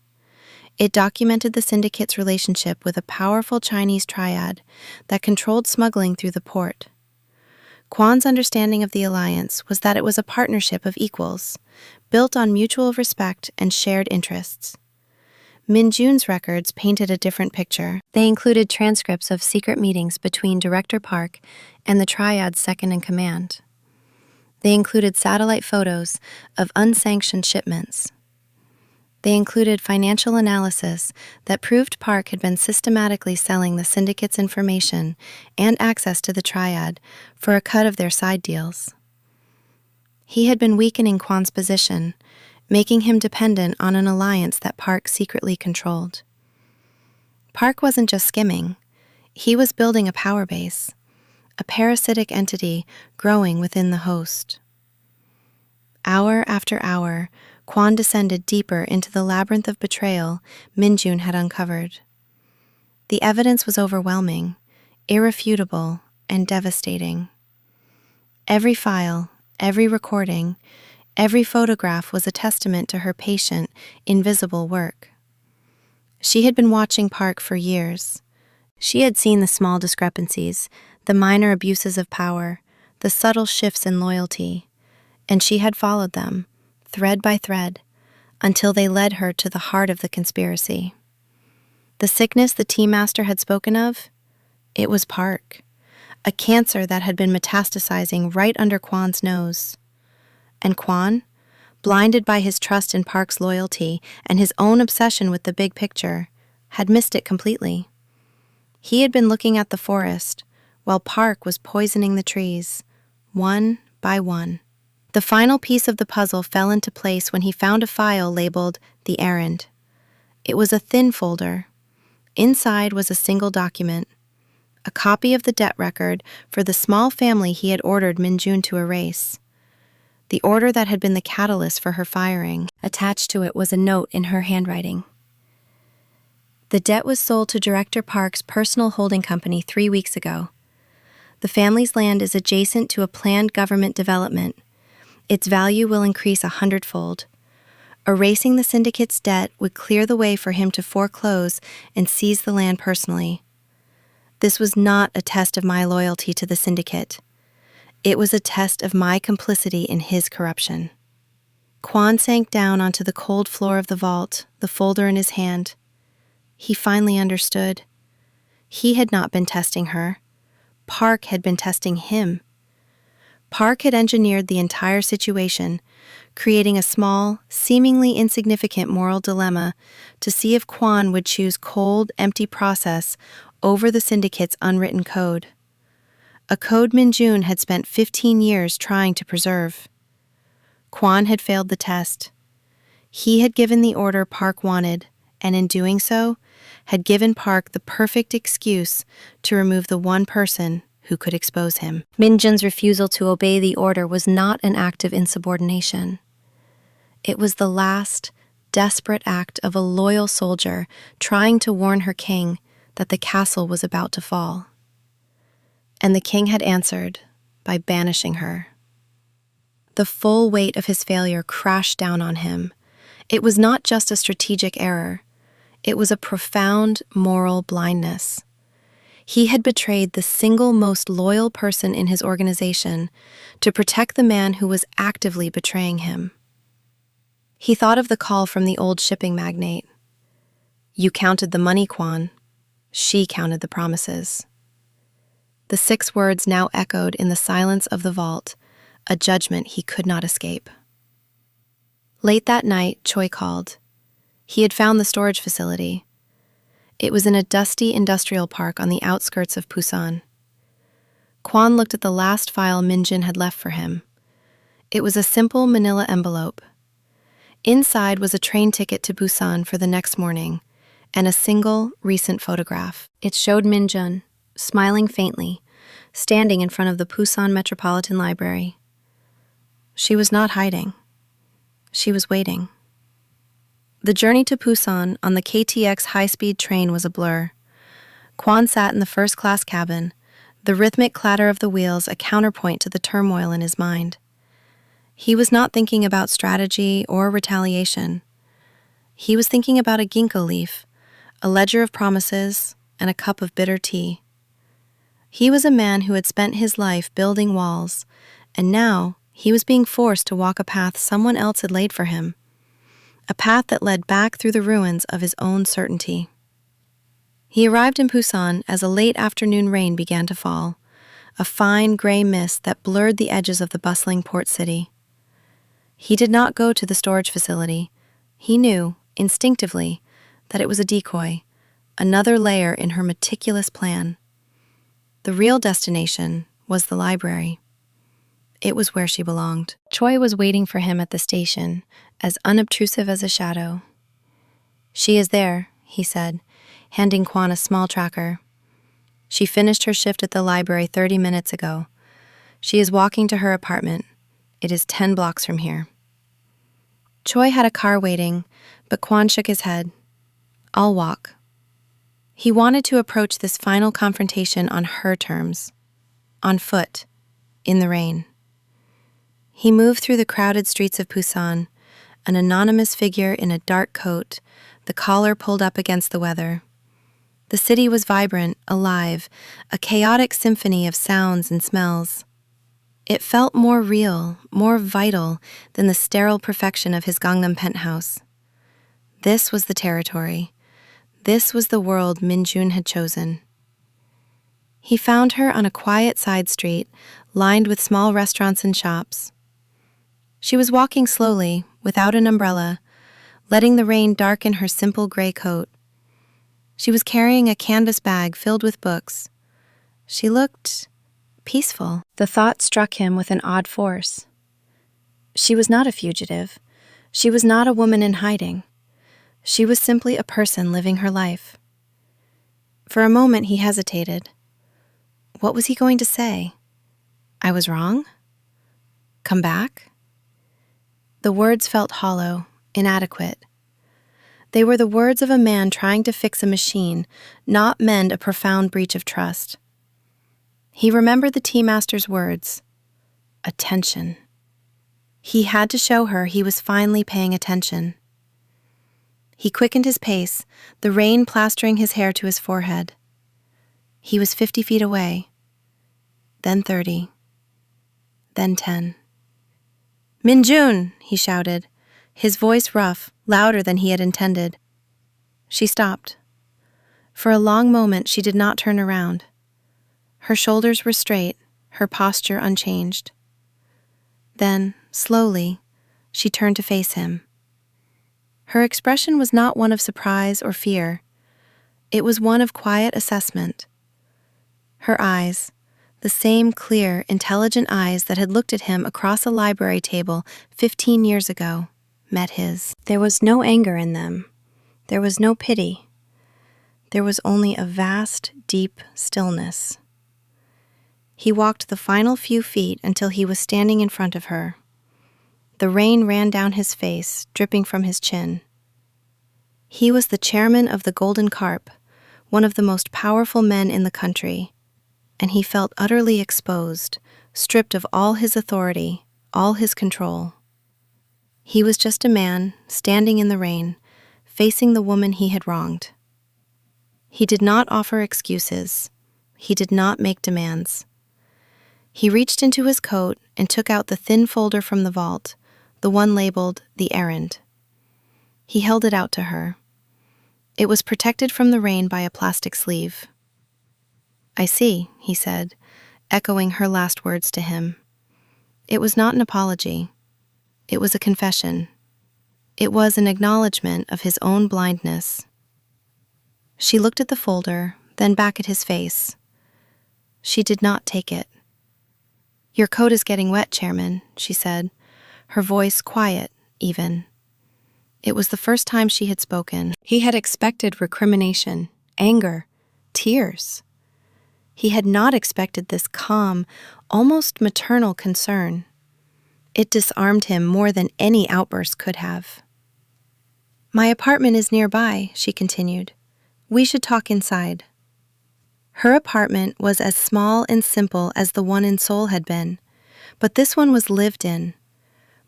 It documented the syndicate's relationship with a powerful Chinese triad that controlled smuggling through the port. Kwan's understanding of the alliance was that it was a partnership of equals, built on mutual respect and shared interests. Min-jun's records painted a different picture. They included transcripts of secret meetings between Director Park and the triad's second-in-command. They included satellite photos of unsanctioned shipments. They included financial analysis that proved Park had been systematically selling the syndicate's information and access to the triad for a cut of their side deals. He had been weakening Kwan's position, making him dependent on an alliance that Park secretly controlled. Park wasn't just skimming. He was building a power base, a parasitic entity growing within the host. Hour after hour, Kwan descended deeper into the labyrinth of betrayal Min-jun had uncovered. The evidence was overwhelming, irrefutable, and devastating. Every file, every recording, every photograph was a testament to her patient, invisible work. She had been watching Park for years. She had seen the small discrepancies, the minor abuses of power, the subtle shifts in loyalty, and she had followed them, thread by thread, until they led her to the heart of the conspiracy. The sickness the team master had spoken of? It was Park, a cancer that had been metastasizing right under Kwan's nose. And Kwan, blinded by his trust in Park's loyalty and his own obsession with the big picture, had missed it completely. He had been looking at the forest, while Park was poisoning the trees, one by one. The final piece of the puzzle fell into place when he found a file labeled The Errand. It was a thin folder. Inside was a single document, a copy of the debt record for the small family he had ordered Min-jun to erase. The order that had been the catalyst for her firing. Attached to it was a note in her handwriting. The debt was sold to Director Park's personal holding company 3 weeks ago. The family's land is adjacent to a planned government development. Its value will increase 100-fold. Erasing the syndicate's debt would clear the way for him to foreclose and seize the land personally. This was not a test of my loyalty to the syndicate. It was a test of my complicity in his corruption. Kwan sank down onto the cold floor of the vault, the folder in his hand. He finally understood. He had not been testing her. Park had been testing him. Park had engineered the entire situation, creating a small, seemingly insignificant moral dilemma to see if Kwon would choose cold, empty process over the syndicate's unwritten code. A code Min-jun had spent 15 years trying to preserve. Kwon had failed the test. He had given the order Park wanted, and in doing so, had given Park the perfect excuse to remove the one person who could expose him. Min-jun's refusal to obey the order was not an act of insubordination. It was the last, desperate act of a loyal soldier trying to warn her king that the castle was about to fall. And the king had answered by banishing her. The full weight of his failure crashed down on him. It was not just a strategic error. It was a profound moral blindness. He had betrayed the single most loyal person in his organization to protect the man who was actively betraying him. He thought of the call from the old shipping magnate. You counted the money, Kwon. She counted the promises. The 6 words now echoed in the silence of the vault, a judgment he could not escape. Late that night, Choi called. He had found the storage facility. It was in a dusty industrial park on the outskirts of Busan. Kwon looked at the last file Min-jun had left for him. It was a simple manila envelope. Inside was a train ticket to Busan for the next morning, and a single, recent photograph. It showed Min-jun, smiling faintly, standing in front of the Busan Metropolitan Library. She was not hiding. She was waiting. The journey to Busan on the KTX high-speed train was a blur. Kwon sat in the first-class cabin, the rhythmic clatter of the wheels a counterpoint to the turmoil in his mind. He was not thinking about strategy or retaliation. He was thinking about a ginkgo leaf, a ledger of promises, and a cup of bitter tea. He was a man who had spent his life building walls, and now he was being forced to walk a path someone else had laid for him, a path that led back through the ruins of his own certainty. He arrived in Busan as a late afternoon rain began to fall, a fine gray mist that blurred the edges of the bustling port city. He did not go to the storage facility. He knew, instinctively, that it was a decoy, another layer in her meticulous plan. The real destination was the library. It was where she belonged. Choi was waiting for him at the station, as unobtrusive as a shadow. She is there, he said, handing Kwon a small tracker. She finished her shift at the library 30 minutes ago. She is walking to her apartment. It is 10 blocks from here. Choi had a car waiting, but Kwon shook his head. I'll walk. He wanted to approach this final confrontation on her terms, on foot, in the rain. He moved through the crowded streets of Busan, an anonymous figure in a dark coat, the collar pulled up against the weather. The city was vibrant, alive, a chaotic symphony of sounds and smells. It felt more real, more vital than the sterile perfection of his Gangnam penthouse. This was the territory. This was the world Min-jun had chosen. He found her on a quiet side street, lined with small restaurants and shops. She was walking slowly, without an umbrella, letting the rain darken her simple gray coat. She was carrying a canvas bag filled with books. She looked peaceful. The thought struck him with an odd force. She was not a fugitive. She was not a woman in hiding. She was simply a person living her life. For a moment he hesitated. What was he going to say? I was wrong? Come back? The words felt hollow, inadequate. They were the words of a man trying to fix a machine, not mend a profound breach of trust. He remembered the tea master's words. Attention. He had to show her he was finally paying attention. He quickened his pace, the rain plastering his hair to his forehead. He was 50 feet away, then 30, then 10. Min-jun, he shouted, his voice rough, louder than he had intended. She stopped. For a long moment she did not turn around. Her shoulders were straight, her posture unchanged. Then, slowly, she turned to face him. Her expression was not one of surprise or fear. It was one of quiet assessment. Her eyes, the same clear, intelligent eyes that had looked at him across a library table 15 years ago, met his. There was no anger in them. There was no pity. There was only a vast, deep stillness. He walked the final few feet until he was standing in front of her. The rain ran down his face, dripping from his chin. He was the chairman of the Golden Carp, one of the most powerful men in the country, and he felt utterly exposed, stripped of all his authority, all his control. He was just a man, standing in the rain, facing the woman he had wronged. He did not offer excuses. He did not make demands. He reached into his coat and took out the thin folder from the vault, the one labeled The Errand. He held it out to her. It was protected from the rain by a plastic sleeve. "I see," he said, echoing her last words to him. It was not an apology. It was a confession. It was an acknowledgement of his own blindness. She looked at the folder, then back at his face. She did not take it. "Your coat is getting wet, Chairman," she said, her voice quiet, even. It was the first time she had spoken. He had expected recrimination, anger, tears. He had not expected this calm, almost maternal concern. It disarmed him more than any outburst could have. "My apartment is nearby," she continued. "We should talk inside." Her apartment was as small and simple as the one in Seoul had been, but this one was lived in.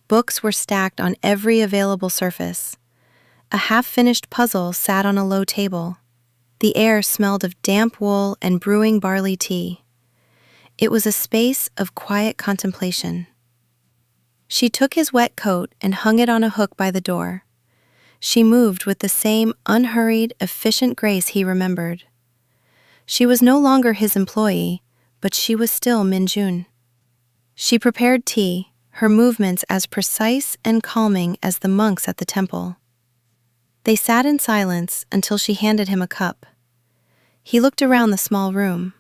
Books were stacked on every available surface. A half-finished puzzle sat on a low table. The air smelled of damp wool and brewing barley tea. It was a space of quiet contemplation. She took his wet coat and hung it on a hook by the door. She moved with the same unhurried, efficient grace he remembered. She was no longer his employee, but she was still Min-jun. She prepared tea, her movements as precise and calming as the monks at the temple. They sat in silence until she handed him a cup. He looked around the small room.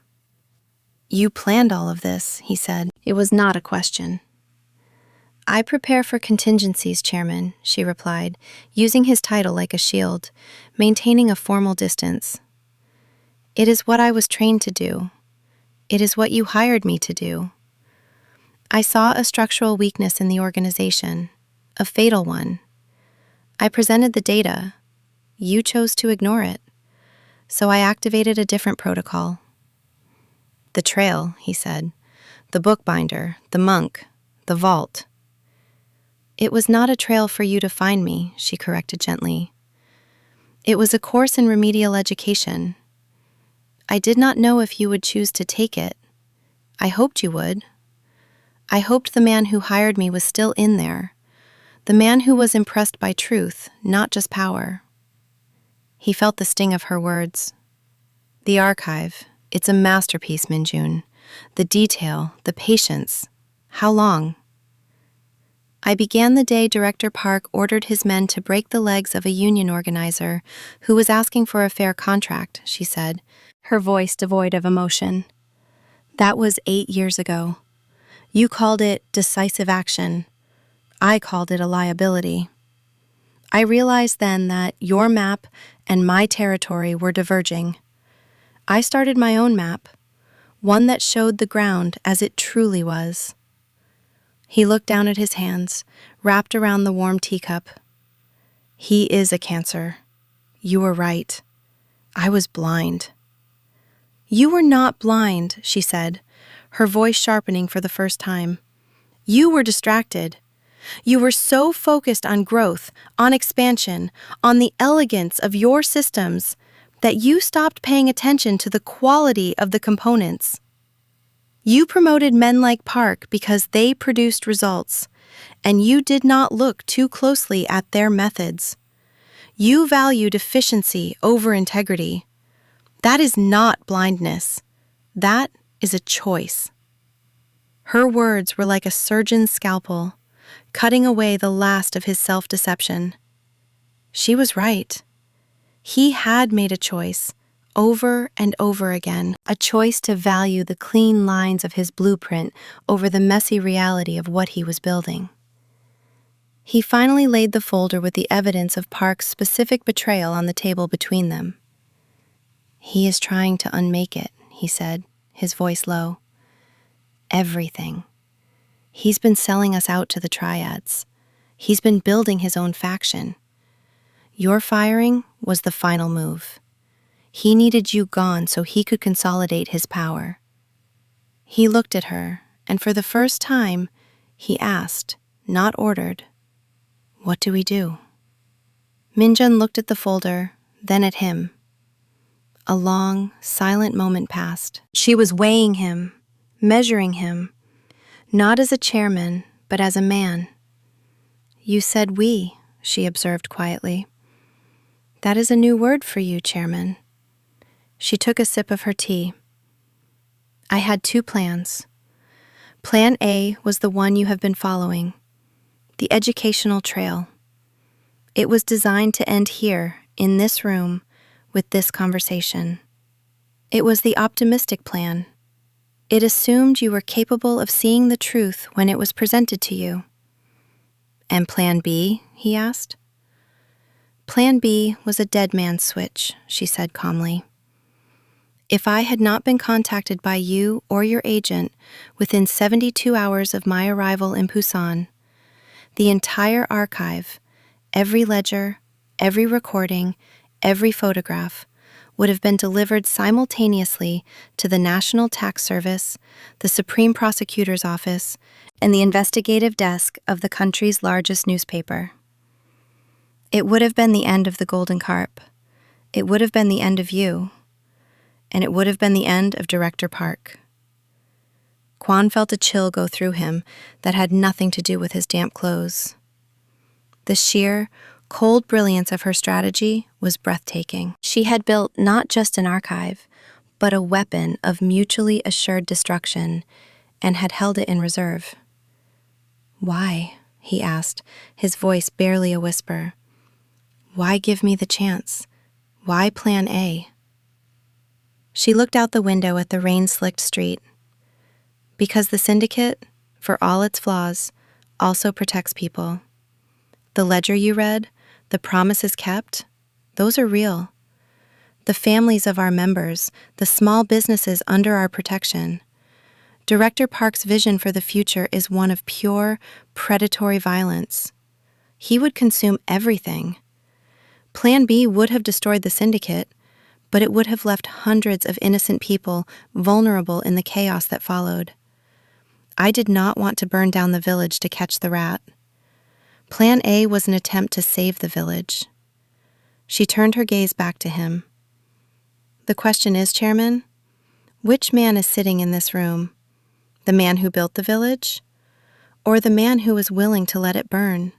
"You planned all of this," he said. It was not a question. "I prepare for contingencies, Chairman," she replied, using his title like a shield, maintaining a formal distance. "It is what I was trained to do. It is what you hired me to do. I saw a structural weakness in the organization, a fatal one. I presented the data. You chose to ignore it. So I activated a different protocol." "The trail," he said. "The bookbinder, the monk, the vault." "It was not a trail for you to find me," she corrected gently. "It was a course in remedial education. I did not know if you would choose to take it. I hoped you would. I hoped the man who hired me was still in there, the man who was impressed by truth, not just power." He felt the sting of her words. "The archive, it's a masterpiece, Min-jun. The detail, the patience. How long?" "I began the day Director Park ordered his men to break the legs of a union organizer who was asking for a fair contract," she said, her voice devoid of emotion. "That was 8 years ago. You called it decisive action. I called it a liability. I realized then that your map and my territory were diverging. I started my own map, one that showed the ground as it truly was." He looked down at his hands, wrapped around the warm teacup. "He is a cancer. You were right. I was blind." "You were not blind," she said, her voice sharpening for the first time. "You were distracted. You were so focused on growth, on expansion, on the elegance of your systems, that you stopped paying attention to the quality of the components. You promoted men like Park because they produced results, and you did not look too closely at their methods. You valued efficiency over integrity. That is not blindness. That is a choice." Her words were like a surgeon's scalpel, cutting away the last of his self-deception. She was right. He had made a choice, over and over again, a choice to value the clean lines of his blueprint over the messy reality of what he was building. He finally laid the folder with the evidence of Park's specific betrayal on the table between them. "He is trying to unmake it," he said, his voice low. "Everything. He's been selling us out to the triads. He's been building his own faction. Your firing was the final move. He needed you gone so he could consolidate his power." He looked at her, and for the first time, he asked, not ordered, "What do we do?" Minjun looked at the folder, then at him. A long, silent moment passed. She was weighing him, measuring him, not as a chairman, but as a man. "You said we," she observed quietly. "That is a new word for you, Chairman." She took a sip of her tea. "I had two plans. Plan A was the one you have been following, the educational trail. It was designed to end here, in this room, with this conversation. It was the optimistic plan. It assumed you were capable of seeing the truth when it was presented to you." "And Plan B?" he asked. "Plan B was a dead man's switch," she said calmly. "If I had not been contacted by you or your agent within 72 hours of my arrival in Busan, the entire archive, every ledger, every recording, every photograph, would have been delivered simultaneously to the National Tax Service, the Supreme Prosecutor's Office, and the investigative desk of the country's largest newspaper. It would have been the end of the Golden Carp. It would have been the end of you. And it would have been the end of Director Park." Kwon felt a chill go through him that had nothing to do with his damp clothes. The sheer, cold brilliance of her strategy was breathtaking. She had built not just an archive, but a weapon of mutually assured destruction, and had held it in reserve. "Why?" he asked, his voice barely a whisper. "Why give me the chance? Why Plan A?" She looked out the window at the rain-slicked street. "Because the syndicate, for all its flaws, also protects people. The ledger you read, the promises kept, those are real. The families of our members, the small businesses under our protection. Director Park's vision for the future is one of pure, predatory violence. He would consume everything. Plan B would have destroyed the syndicate, but it would have left hundreds of innocent people vulnerable in the chaos that followed. I did not want to burn down the village to catch the rat. Plan A was an attempt to save the village." She turned her gaze back to him. "The question is, Chairman, which man is sitting in this room? The man who built the village, or the man who was willing to let it burn?"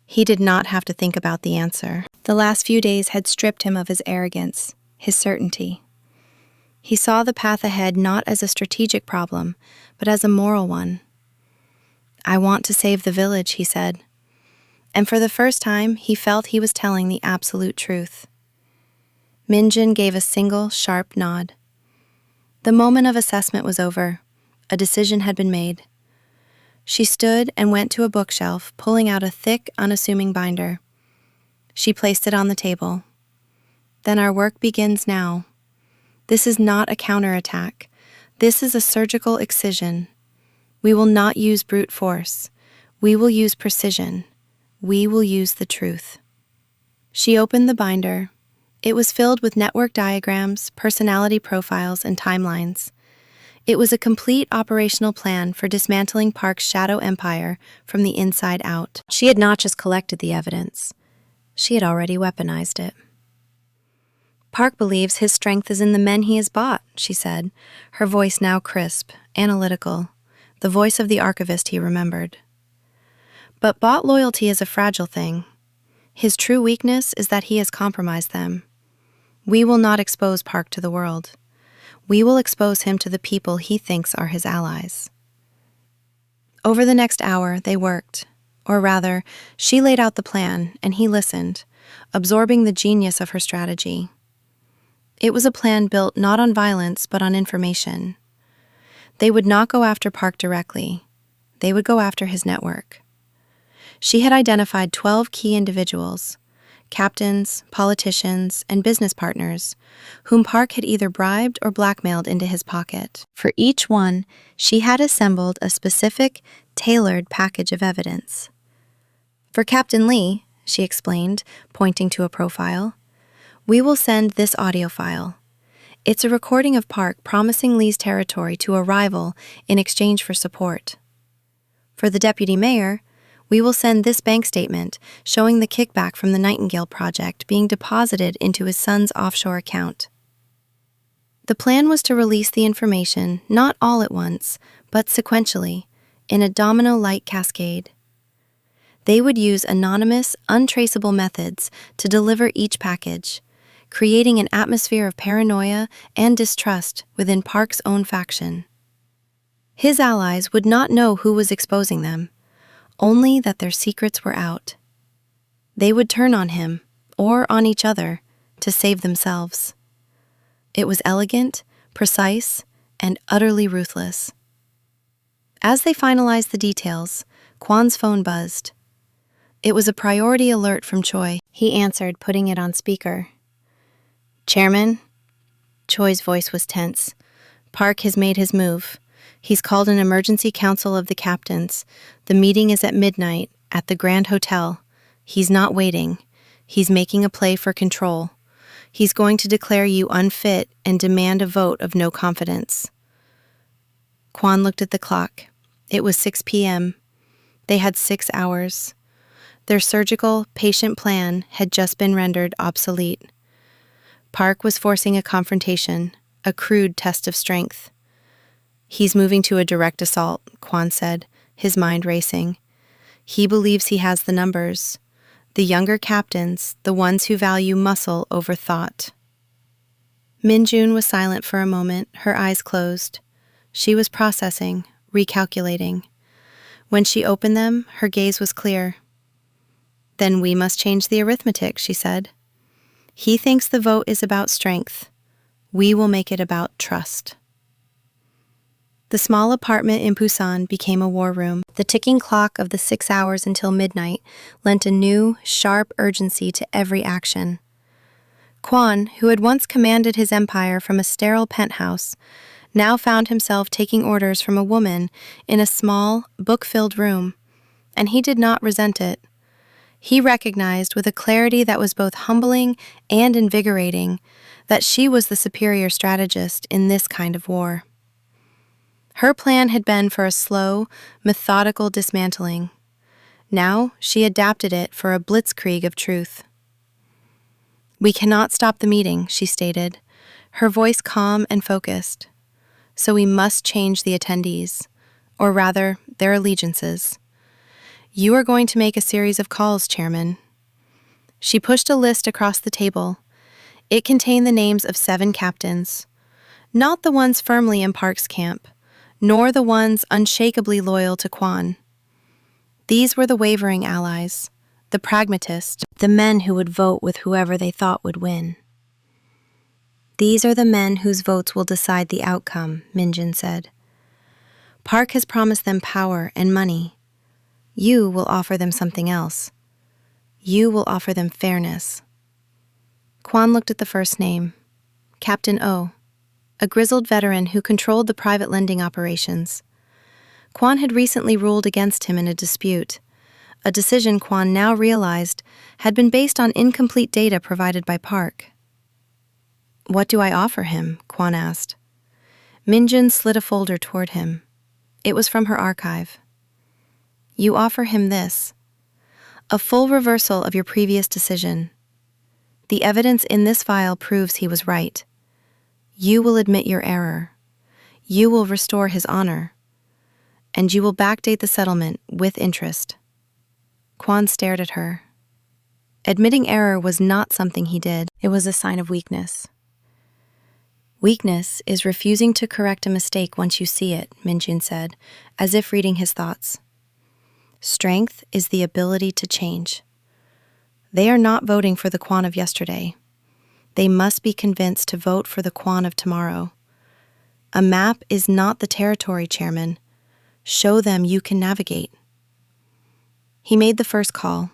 He did not have to think about the answer. The last few days had stripped him of his arrogance, his certainty. He saw the path ahead not as a strategic problem, but as a moral one. "I want to save the village," he said. And for the first time, he felt he was telling the absolute truth. Minjin gave a single, sharp nod. The moment of assessment was over. A decision had been made. She stood and went to a bookshelf, pulling out a thick, unassuming binder. She placed it on the table. "Then our work begins now. This is not a counterattack. This is a surgical excision. We will not use brute force. We will use precision. We will use the truth." She opened the binder. It was filled with network diagrams, personality profiles, and timelines. It was a complete operational plan for dismantling Park's shadow empire from the inside out. She had not just collected the evidence. She had already weaponized it. "Park believes his strength is in the men he has bought," she said, her voice now crisp, analytical, the voice of the archivist he remembered. "But bought loyalty is a fragile thing. His true weakness is that he has compromised them. We will not expose Park to the world. We will expose him to the people he thinks are his allies." Over the next hour, they worked. Or rather, she laid out the plan, and he listened, absorbing the genius of her strategy. It was a plan built not on violence, but on information. They would not go after Park directly. They would go after his network. She had identified 12 key individuals, captains, politicians, and business partners, whom Park had either bribed or blackmailed into his pocket. For each one, she had assembled a specific, tailored package of evidence. For Captain Lee, she explained, pointing to a profile, we will send this audio file. It's a recording of Park promising Lee's territory to a rival in exchange for support. For the deputy mayor, we will send this bank statement showing the kickback from the Nightingale project being deposited into his son's offshore account. The plan was to release the information not all at once, but sequentially, in a domino-like cascade. They would use anonymous, untraceable methods to deliver each package, creating an atmosphere of paranoia and distrust within Park's own faction. His allies would not know who was exposing them, only that their secrets were out. They would turn on him, or on each other, to save themselves. It was elegant, precise, and utterly ruthless. As they finalized the details, Kwan's phone buzzed. It was a priority alert from Choi. He answered, putting it on speaker. Chairman? Choi's voice was tense. Park has made his move. He's called an emergency council of the captains. The meeting is at midnight at the Grand Hotel. He's not waiting. He's making a play for control. He's going to declare you unfit and demand a vote of no confidence. Kwan looked at the clock. It was 6 p.m. They had 6 hours. Their surgical, patient plan had just been rendered obsolete. Park was forcing a confrontation, a crude test of strength. He's moving to a direct assault, Kwan said, his mind racing. He believes he has the numbers. The younger captains, the ones who value muscle over thought. Minjun was silent for a moment, her eyes closed. She was processing, recalculating. When she opened them, her gaze was clear. Then we must change the arithmetic, she said. He thinks the vote is about strength. We will make it about trust. The small apartment in Busan became a war room. The ticking clock of the 6 hours until midnight lent a new, sharp urgency to every action. Kwan, who had once commanded his empire from a sterile penthouse, now found himself taking orders from a woman in a small, book-filled room, and he did not resent it. He recognized with a clarity that was both humbling and invigorating that she was the superior strategist in this kind of war. Her plan had been for a slow, methodical dismantling. Now she adapted it for a blitzkrieg of truth. We cannot stop the meeting, she stated, her voice calm and focused. So we must change the attendees, or rather, their allegiances. You are going to make a series of calls, Chairman. She pushed a list across the table. It contained the names of 7 captains, not the ones firmly in Park's camp, nor the ones unshakably loyal to Kwan. These were the wavering allies, the pragmatists, the men who would vote with whoever they thought would win. These are the men whose votes will decide the outcome, Minjin said. Park has promised them power and money. You will offer them something else. You will offer them fairness. Kwan looked at the first name, Captain O, a grizzled veteran who controlled the private lending operations. Kwan had recently ruled against him in a dispute, a decision Kwan now realized had been based on incomplete data provided by Park. What do I offer him? Kwan asked. Minjin slid a folder toward him. It was from her archive. You offer him this, a full reversal of your previous decision. The evidence in this file proves he was right. You will admit your error. You will restore his honor. And you will backdate the settlement with interest. Kwan stared at her. Admitting error was not something he did. It was a sign of weakness. Weakness is refusing to correct a mistake once you see it, Minjun said, as if reading his thoughts. Strength is the ability to change. They are not voting for the Kwon of yesterday. They must be convinced to vote for the Kwon of tomorrow. A map is not the territory, Chairman. Show them you can navigate. He made the first call.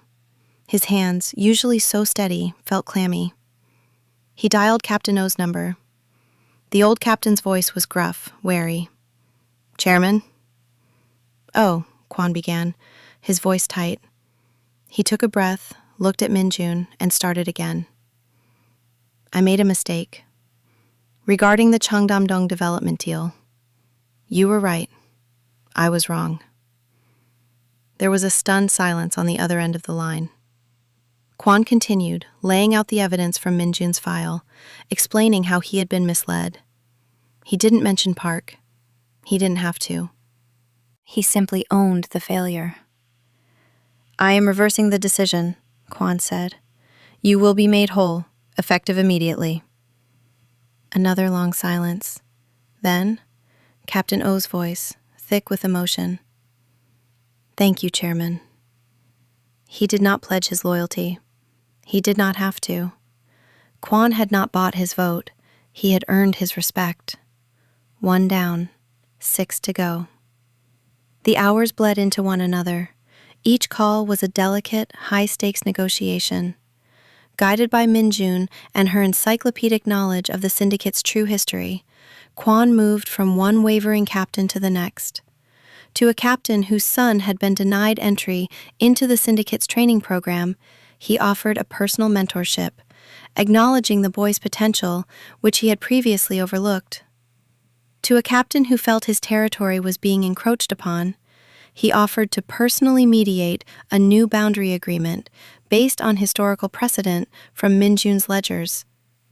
His hands, usually so steady, felt clammy. He dialed Captain O's number. The old captain's voice was gruff, wary. "Chairman?" "Oh," Kwon began, his voice tight. He took a breath, looked at Minjun, and started again. "I made a mistake. Regarding the Cheongdam-dong development deal, you were right. I was wrong." There was a stunned silence on the other end of the line. Kwon continued, laying out the evidence from Minjun's file, explaining how he had been misled. He didn't mention Park. He didn't have to. He simply owned the failure. "I am reversing the decision," Kwon said. "You will be made whole, effective immediately." Another long silence. Then, Captain O's voice, thick with emotion. "Thank you, Chairman." He did not pledge his loyalty. He did not have to. Kwon had not bought his vote. He had earned his respect. 1 down, 6 to go. The hours bled into one another. Each call was a delicate, high-stakes negotiation. Guided by Minjun and her encyclopedic knowledge of the syndicate's true history, Kwon moved from one wavering captain to the next. To a captain whose son had been denied entry into the syndicate's training program, he offered a personal mentorship, acknowledging the boy's potential, which he had previously overlooked. To a captain who felt his territory was being encroached upon, he offered to personally mediate a new boundary agreement based on historical precedent from Minjun's ledgers,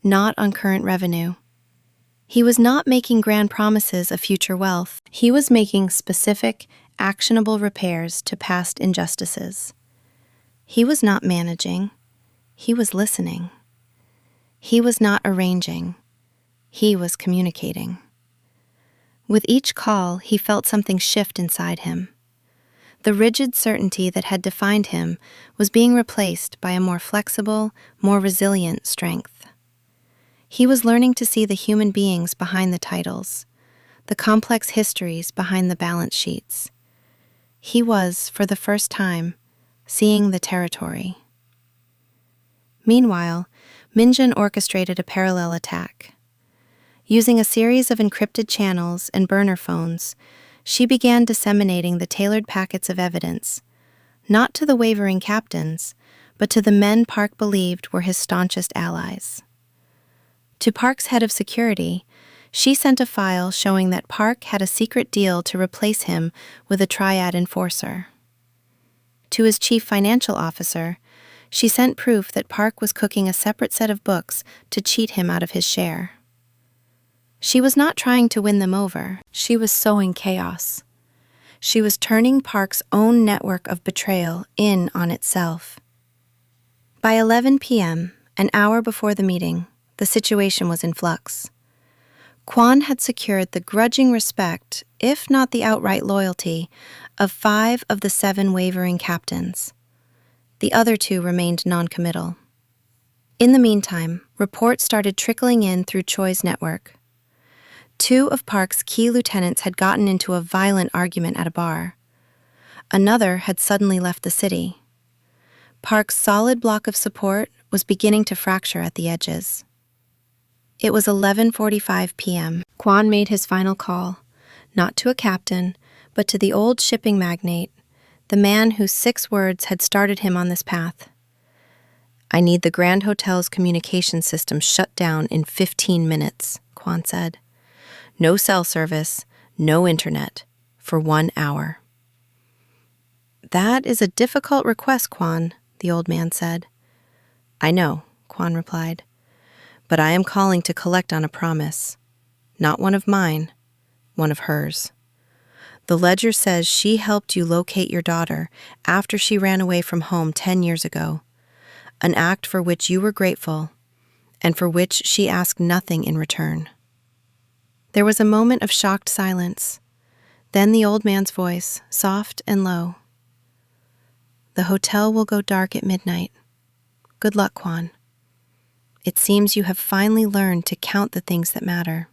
not on current revenue. He was not making grand promises of future wealth. He was making specific, actionable repairs to past injustices. He was not managing. He was listening. He was not arranging. He was communicating. With each call, he felt something shift inside him. The rigid certainty that had defined him was being replaced by a more flexible, more resilient strength. He was learning to see the human beings behind the titles, the complex histories behind the balance sheets. He was, for the first time, seeing the territory. Meanwhile, Minjun orchestrated a parallel attack. Using a series of encrypted channels and burner phones, she began disseminating the tailored packets of evidence, not to the wavering captains, but to the men Park believed were his staunchest allies. To Park's head of security, she sent a file showing that Park had a secret deal to replace him with a triad enforcer. To his chief financial officer, she sent proof that Park was cooking a separate set of books to cheat him out of his share. She was not trying to win them over. She was sowing chaos. She was turning Park's own network of betrayal in on itself. By 11 p.m., an hour before the meeting, the situation was in flux. Kwon had secured the grudging respect, if not the outright loyalty, of 5 of the 7 wavering captains. The other 2 remained noncommittal. In the meantime, reports started trickling in through Choi's network. 2 of Park's key lieutenants had gotten into a violent argument at a bar. Another had suddenly left the city. Park's solid block of support was beginning to fracture at the edges. It was 11:45 p.m. Kwon made his final call, not to a captain, but to the old shipping magnate, the man whose 6 words had started him on this path. "I need the Grand Hotel's communication system shut down in 15 minutes, Kwon said. "No cell service, no internet, for 1 hour." "That is a difficult request, Kwon," the old man said. "I know," Kwon replied, "but I am calling to collect on a promise. Not one of mine, one of hers. The ledger says she helped you locate your daughter after she ran away from home 10 years ago, an act for which you were grateful and for which she asked nothing in return." There was a moment of shocked silence. Then the old man's voice, soft and low. "The hotel will go dark at midnight. Good luck, Kwan. It seems you have finally learned to count the things that matter."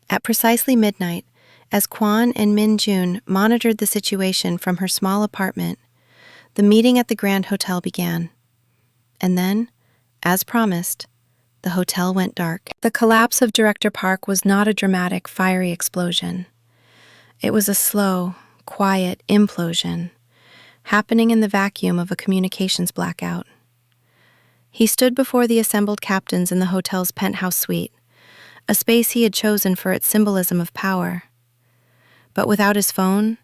At precisely midnight, as Kwan and Min Jun monitored the situation from her small apartment, the meeting at the Grand Hotel began. And then, as promised, the hotel went dark. The collapse of Director Park was not a dramatic, fiery explosion. It was a slow, quiet implosion, happening in the vacuum of a communications blackout. He stood before the assembled captains in the hotel's penthouse suite, a space he had chosen for its symbolism of power. But without his phone,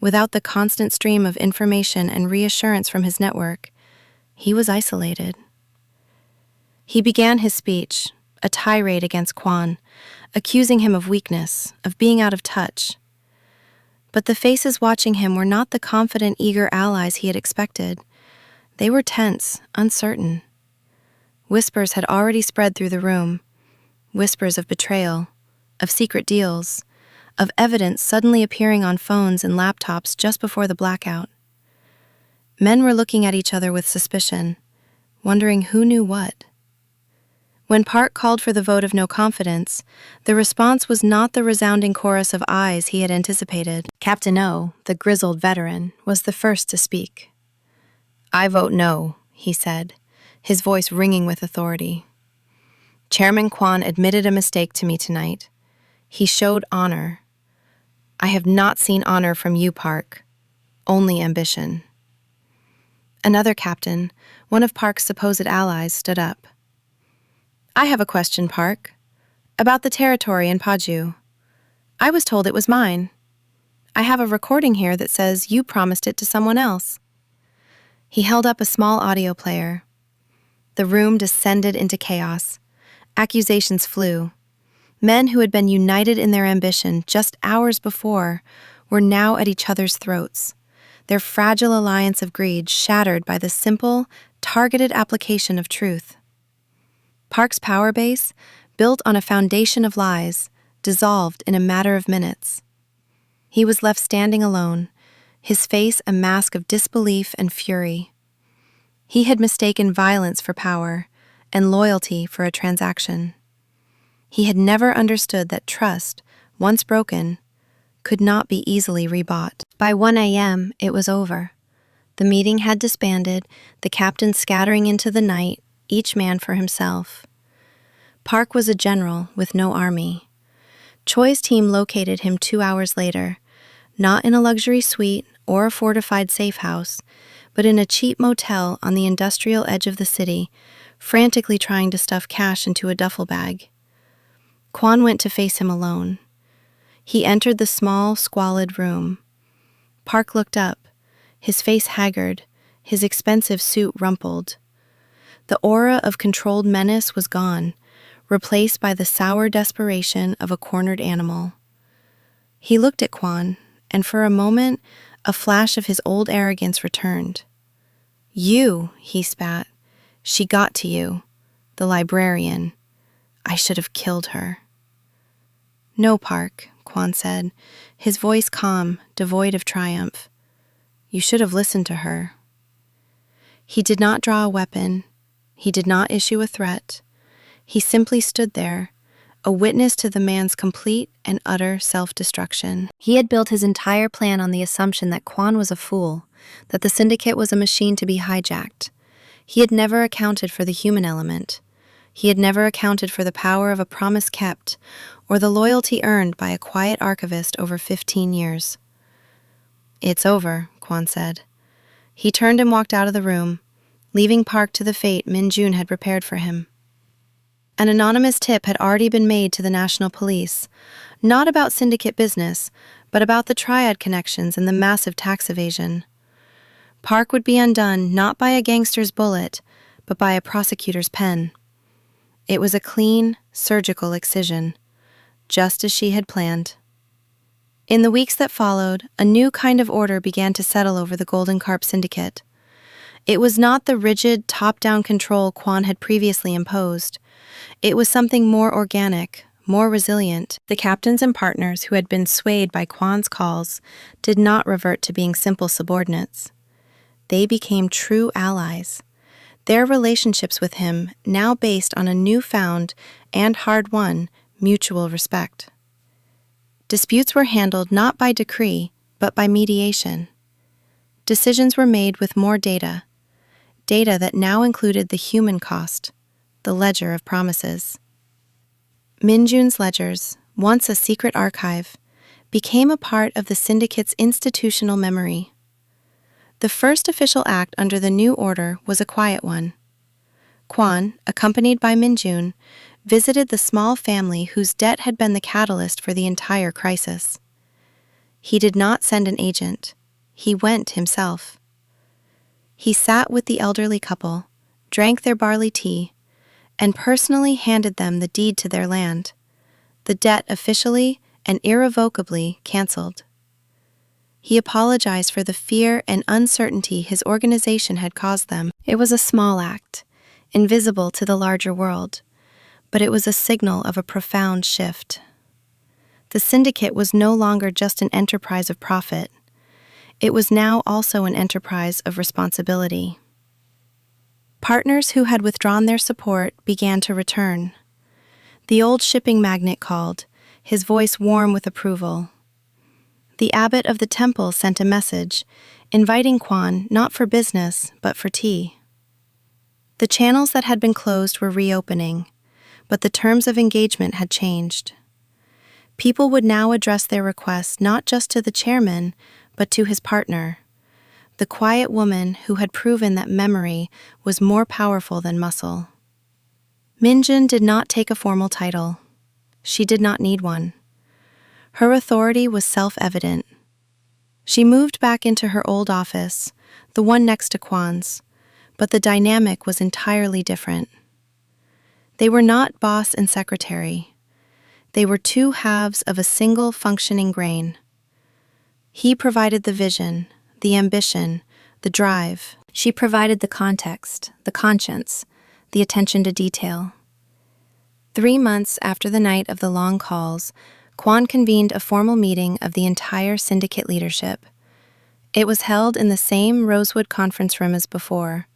without the constant stream of information and reassurance from his network, he was isolated. He began his speech, a tirade against Kwan, accusing him of weakness, of being out of touch. But the faces watching him were not the confident, eager allies he had expected. They were tense, uncertain. Whispers had already spread through the room, whispers of betrayal, of secret deals, of evidence suddenly appearing on phones and laptops just before the blackout. Men were looking at each other with suspicion, wondering who knew what. When Park called for the vote of no confidence, the response was not the resounding chorus of ayes he had anticipated. Captain O, the grizzled veteran, was the first to speak. "I vote no," he said, his voice ringing with authority. "Chairman Kwan admitted a mistake to me tonight. He showed honor. I have not seen honor from you, Park. Only ambition." Another captain, one of Park's supposed allies, stood up. "I have a question, Park. About the territory in Paju. I was told it was mine. I have a recording here that says you promised it to someone else." He held up a small audio player. The room descended into chaos. Accusations flew. Men who had been united in their ambition just hours before were now at each other's throats, their fragile alliance of greed shattered by the simple, targeted application of truth. Park's power base, built on a foundation of lies, dissolved in a matter of minutes. He was left standing alone, his face a mask of disbelief and fury. He had mistaken violence for power and loyalty for a transaction. He had never understood that trust, once broken, could not be easily rebought. By 1 a.m., it was over. The meeting had disbanded, the captains scattering into the night, each man for himself. Park was a general with no army. Choi's team located him 2 hours later, not in a luxury suite or a fortified safe house, but in a cheap motel on the industrial edge of the city, frantically trying to stuff cash into a duffel bag. Kwan went to face him alone. He entered the small, squalid room. Park looked up, his face haggard, his expensive suit rumpled. The aura of controlled menace was gone, replaced by the sour desperation of a cornered animal. He looked at Kwan, and for a moment, a flash of his old arrogance returned. "You," he spat. "She got to you. The librarian. I should have killed her." "No, Park," Kwan said, his voice calm, devoid of triumph. "You should have listened to her." He did not draw a weapon. He did not issue a threat. He simply stood there, a witness to the man's complete and utter self-destruction. He had built his entire plan on the assumption that Kwan was a fool, that the syndicate was a machine to be hijacked. He had never accounted for the human element. He had never accounted for the power of a promise kept, or the loyalty earned by a quiet archivist over 15 years. "It's over," Kwan said. He turned and walked out of the room, leaving Park to the fate Min Jun had prepared for him. An anonymous tip had already been made to the National Police, not about syndicate business, but about the triad connections and the massive tax evasion. Park would be undone not by a gangster's bullet, but by a prosecutor's pen. It was a clean, surgical excision, just as she had planned. In the weeks that followed, a new kind of order began to settle over the Golden Carp Syndicate. It was not the rigid, top-down control Kwan had previously imposed. It was something more organic, more resilient. The captains and partners who had been swayed by Kwan's calls did not revert to being simple subordinates. They became true allies. Their relationships with him now based on a newfound and hard-won mutual respect. Disputes were handled not by decree, but by mediation. Decisions were made with more data that now included the human cost, the ledger of promises. Minjun's ledgers, once a secret archive, became a part of the syndicate's institutional memory. The first official act under the new order was a quiet one. Kwan, accompanied by Minjun, visited the small family whose debt had been the catalyst for the entire crisis. He did not send an agent. He went himself. He sat with the elderly couple, drank their barley tea, and personally handed them the deed to their land, the debt officially and irrevocably canceled. He apologized for the fear and uncertainty his organization had caused them. It was a small act, invisible to the larger world, but it was a signal of a profound shift. The syndicate was no longer just an enterprise of profit. It was now also an enterprise of responsibility. Partners who had withdrawn their support began to return. The old shipping magnate called, his voice warm with approval. The abbot of the temple sent a message, inviting Kwan not for business, but for tea. The channels that had been closed were reopening, but the terms of engagement had changed. People would now address their requests not just to the chairman, but to his partner, the quiet woman who had proven that memory was more powerful than muscle. Minjun did not take a formal title. She did not need one. Her authority was self-evident. She moved back into her old office, the one next to Kwan's, but the dynamic was entirely different. They were not boss and secretary. They were two halves of a single functioning grain. He provided the vision, the ambition, the drive. She provided the context, the conscience, the attention to detail. 3 months after the night of the long calls, Kwan convened a formal meeting of the entire syndicate leadership. It was held in the same rosewood conference room as before.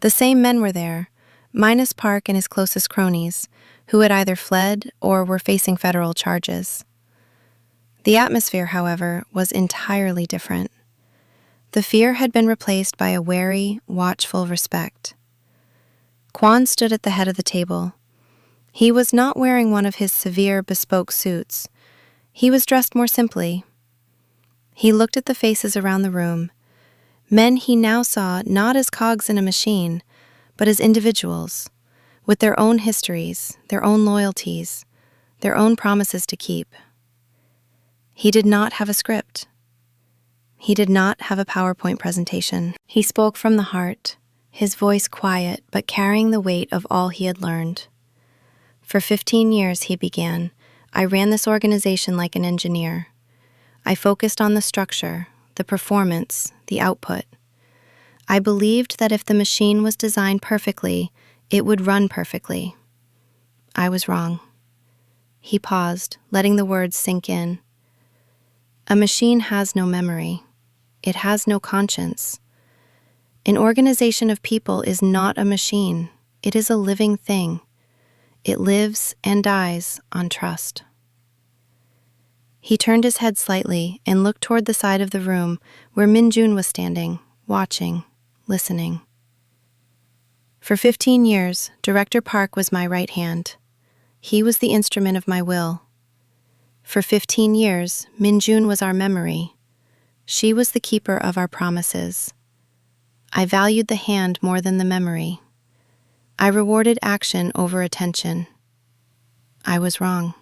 The same men were there, minus Park and his closest cronies, who had either fled or were facing federal charges. The atmosphere, however, was entirely different. The fear had been replaced by a wary, watchful respect. Kwan stood at the head of the table. He was not wearing one of his severe, bespoke suits. He was dressed more simply. He looked at the faces around the room, men he now saw not as cogs in a machine, but as individuals, with their own histories, their own loyalties, their own promises to keep. He did not have a script. He did not have a PowerPoint presentation. He spoke from the heart, his voice quiet but carrying the weight of all he had learned. For 15 years, he began, I ran this organization like an engineer. I focused on the structure, the performance, the output. I believed that if the machine was designed perfectly, it would run perfectly. I was wrong. He paused, letting the words sink in. A machine has no memory. It has no conscience. An organization of people is not a machine. It is a living thing. It lives and dies on trust. He turned his head slightly and looked toward the side of the room where Minjun was standing, watching, listening. For 15 years, Director Park was my right hand. He was the instrument of my will. For 15 years, Minjun was our memory. She was the keeper of our promises. I valued the hand more than the memory. I rewarded action over attention. I was wrong.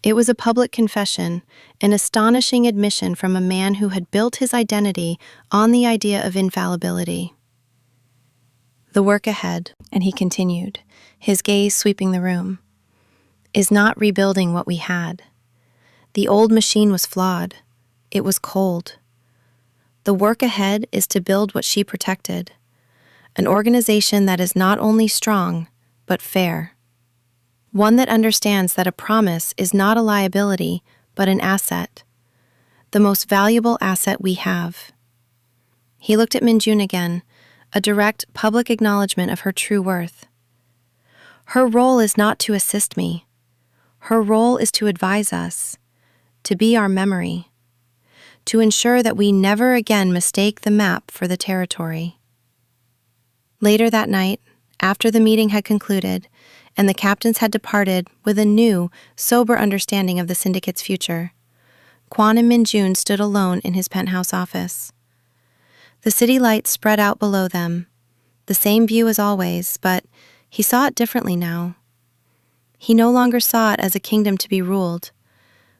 It was a public confession, an astonishing admission from a man who had built his identity on the idea of infallibility. The work ahead, and he continued, his gaze sweeping the room, is not rebuilding what we had. The old machine was flawed. It was cold. The work ahead is to build what she protected, an organization that is not only strong, but fair. one that understands that a promise is not a liability, but an asset, the most valuable asset we have. He looked at Minjun again, a direct public acknowledgement of her true worth. Her role is not to assist me. Her role is to advise us, to be our memory, to ensure that we never again mistake the map for the territory. Later that night, after the meeting had concluded, and the captains had departed with a new, sober understanding of the syndicate's future, Kwon and Minjun stood alone in his penthouse office. The city lights spread out below them, the same view as always, but he saw it differently now. He no longer saw it as a kingdom to be ruled,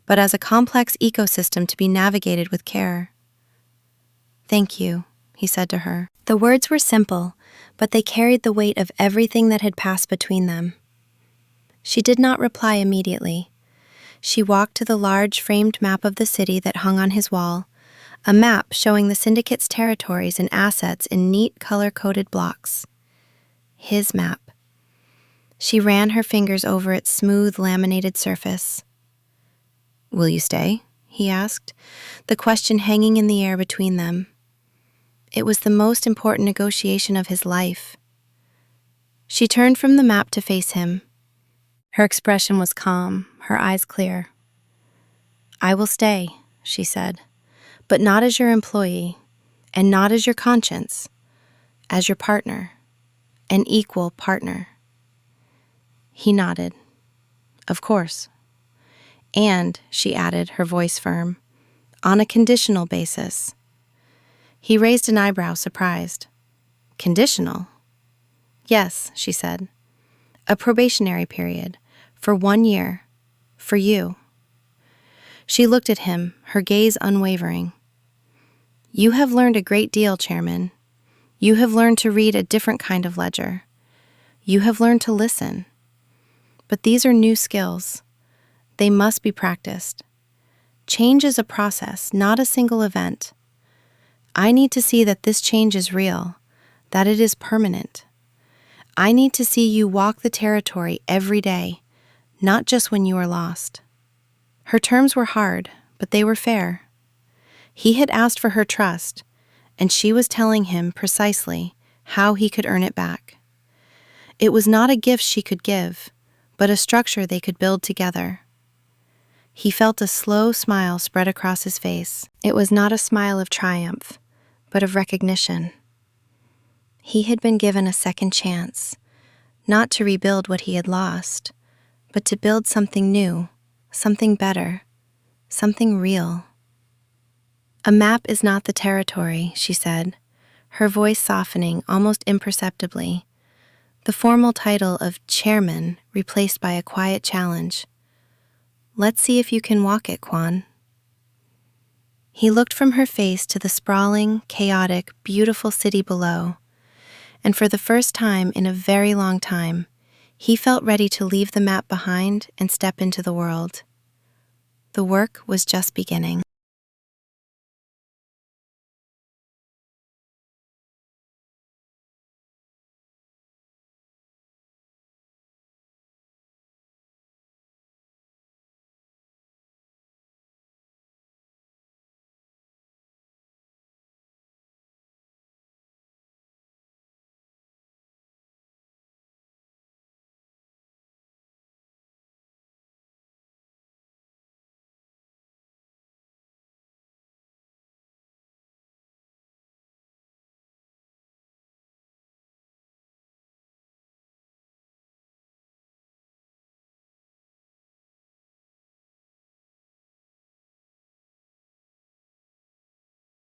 but as a complex ecosystem to be navigated with care. "Thank you," he said to her. The words were simple, but they carried the weight of everything that had passed between them. She did not reply immediately. She walked to the large framed map of the city that hung on his wall, a map showing the syndicate's territories and assets in neat color-coded blocks. His map. She ran her fingers over its smooth, laminated surface. "Will you stay?" he asked, the question hanging in the air between them. It was the most important negotiation of his life. She turned from the map to face him. Her expression was calm, her eyes clear. "I will stay," she said, "but not as your employee, and not as your conscience, as your partner, an equal partner." He nodded. "Of course." "And," she added, her voice firm, "on a conditional basis." He raised an eyebrow, surprised. "Conditional?" "Yes," she said. "A probationary period, for 1 year, for you." She looked at him, her gaze unwavering. "You have learned a great deal, Chairman. You have learned to read a different kind of ledger. You have learned to listen. But these are new skills. They must be practiced. Change is a process, not a single event. I need to see that this change is real, that it is permanent. I need to see you walk the territory every day, not just when you are lost." Her terms were hard, but they were fair. He had asked for her trust, and she was telling him precisely how he could earn it back. It was not a gift she could give, but a structure they could build together. He felt a slow smile spread across his face. It was not a smile of triumph, but of recognition. He had been given a second chance, not to rebuild what he had lost, but to build something new, something better, something real. "A map is not the territory," she said, her voice softening almost imperceptibly, the formal title of chairman replaced by a quiet challenge. "Let's see if you can walk it, Kwon." He looked from her face to the sprawling, chaotic, beautiful city below, and for the first time in a very long time, he felt ready to leave the map behind and step into the world. The work was just beginning.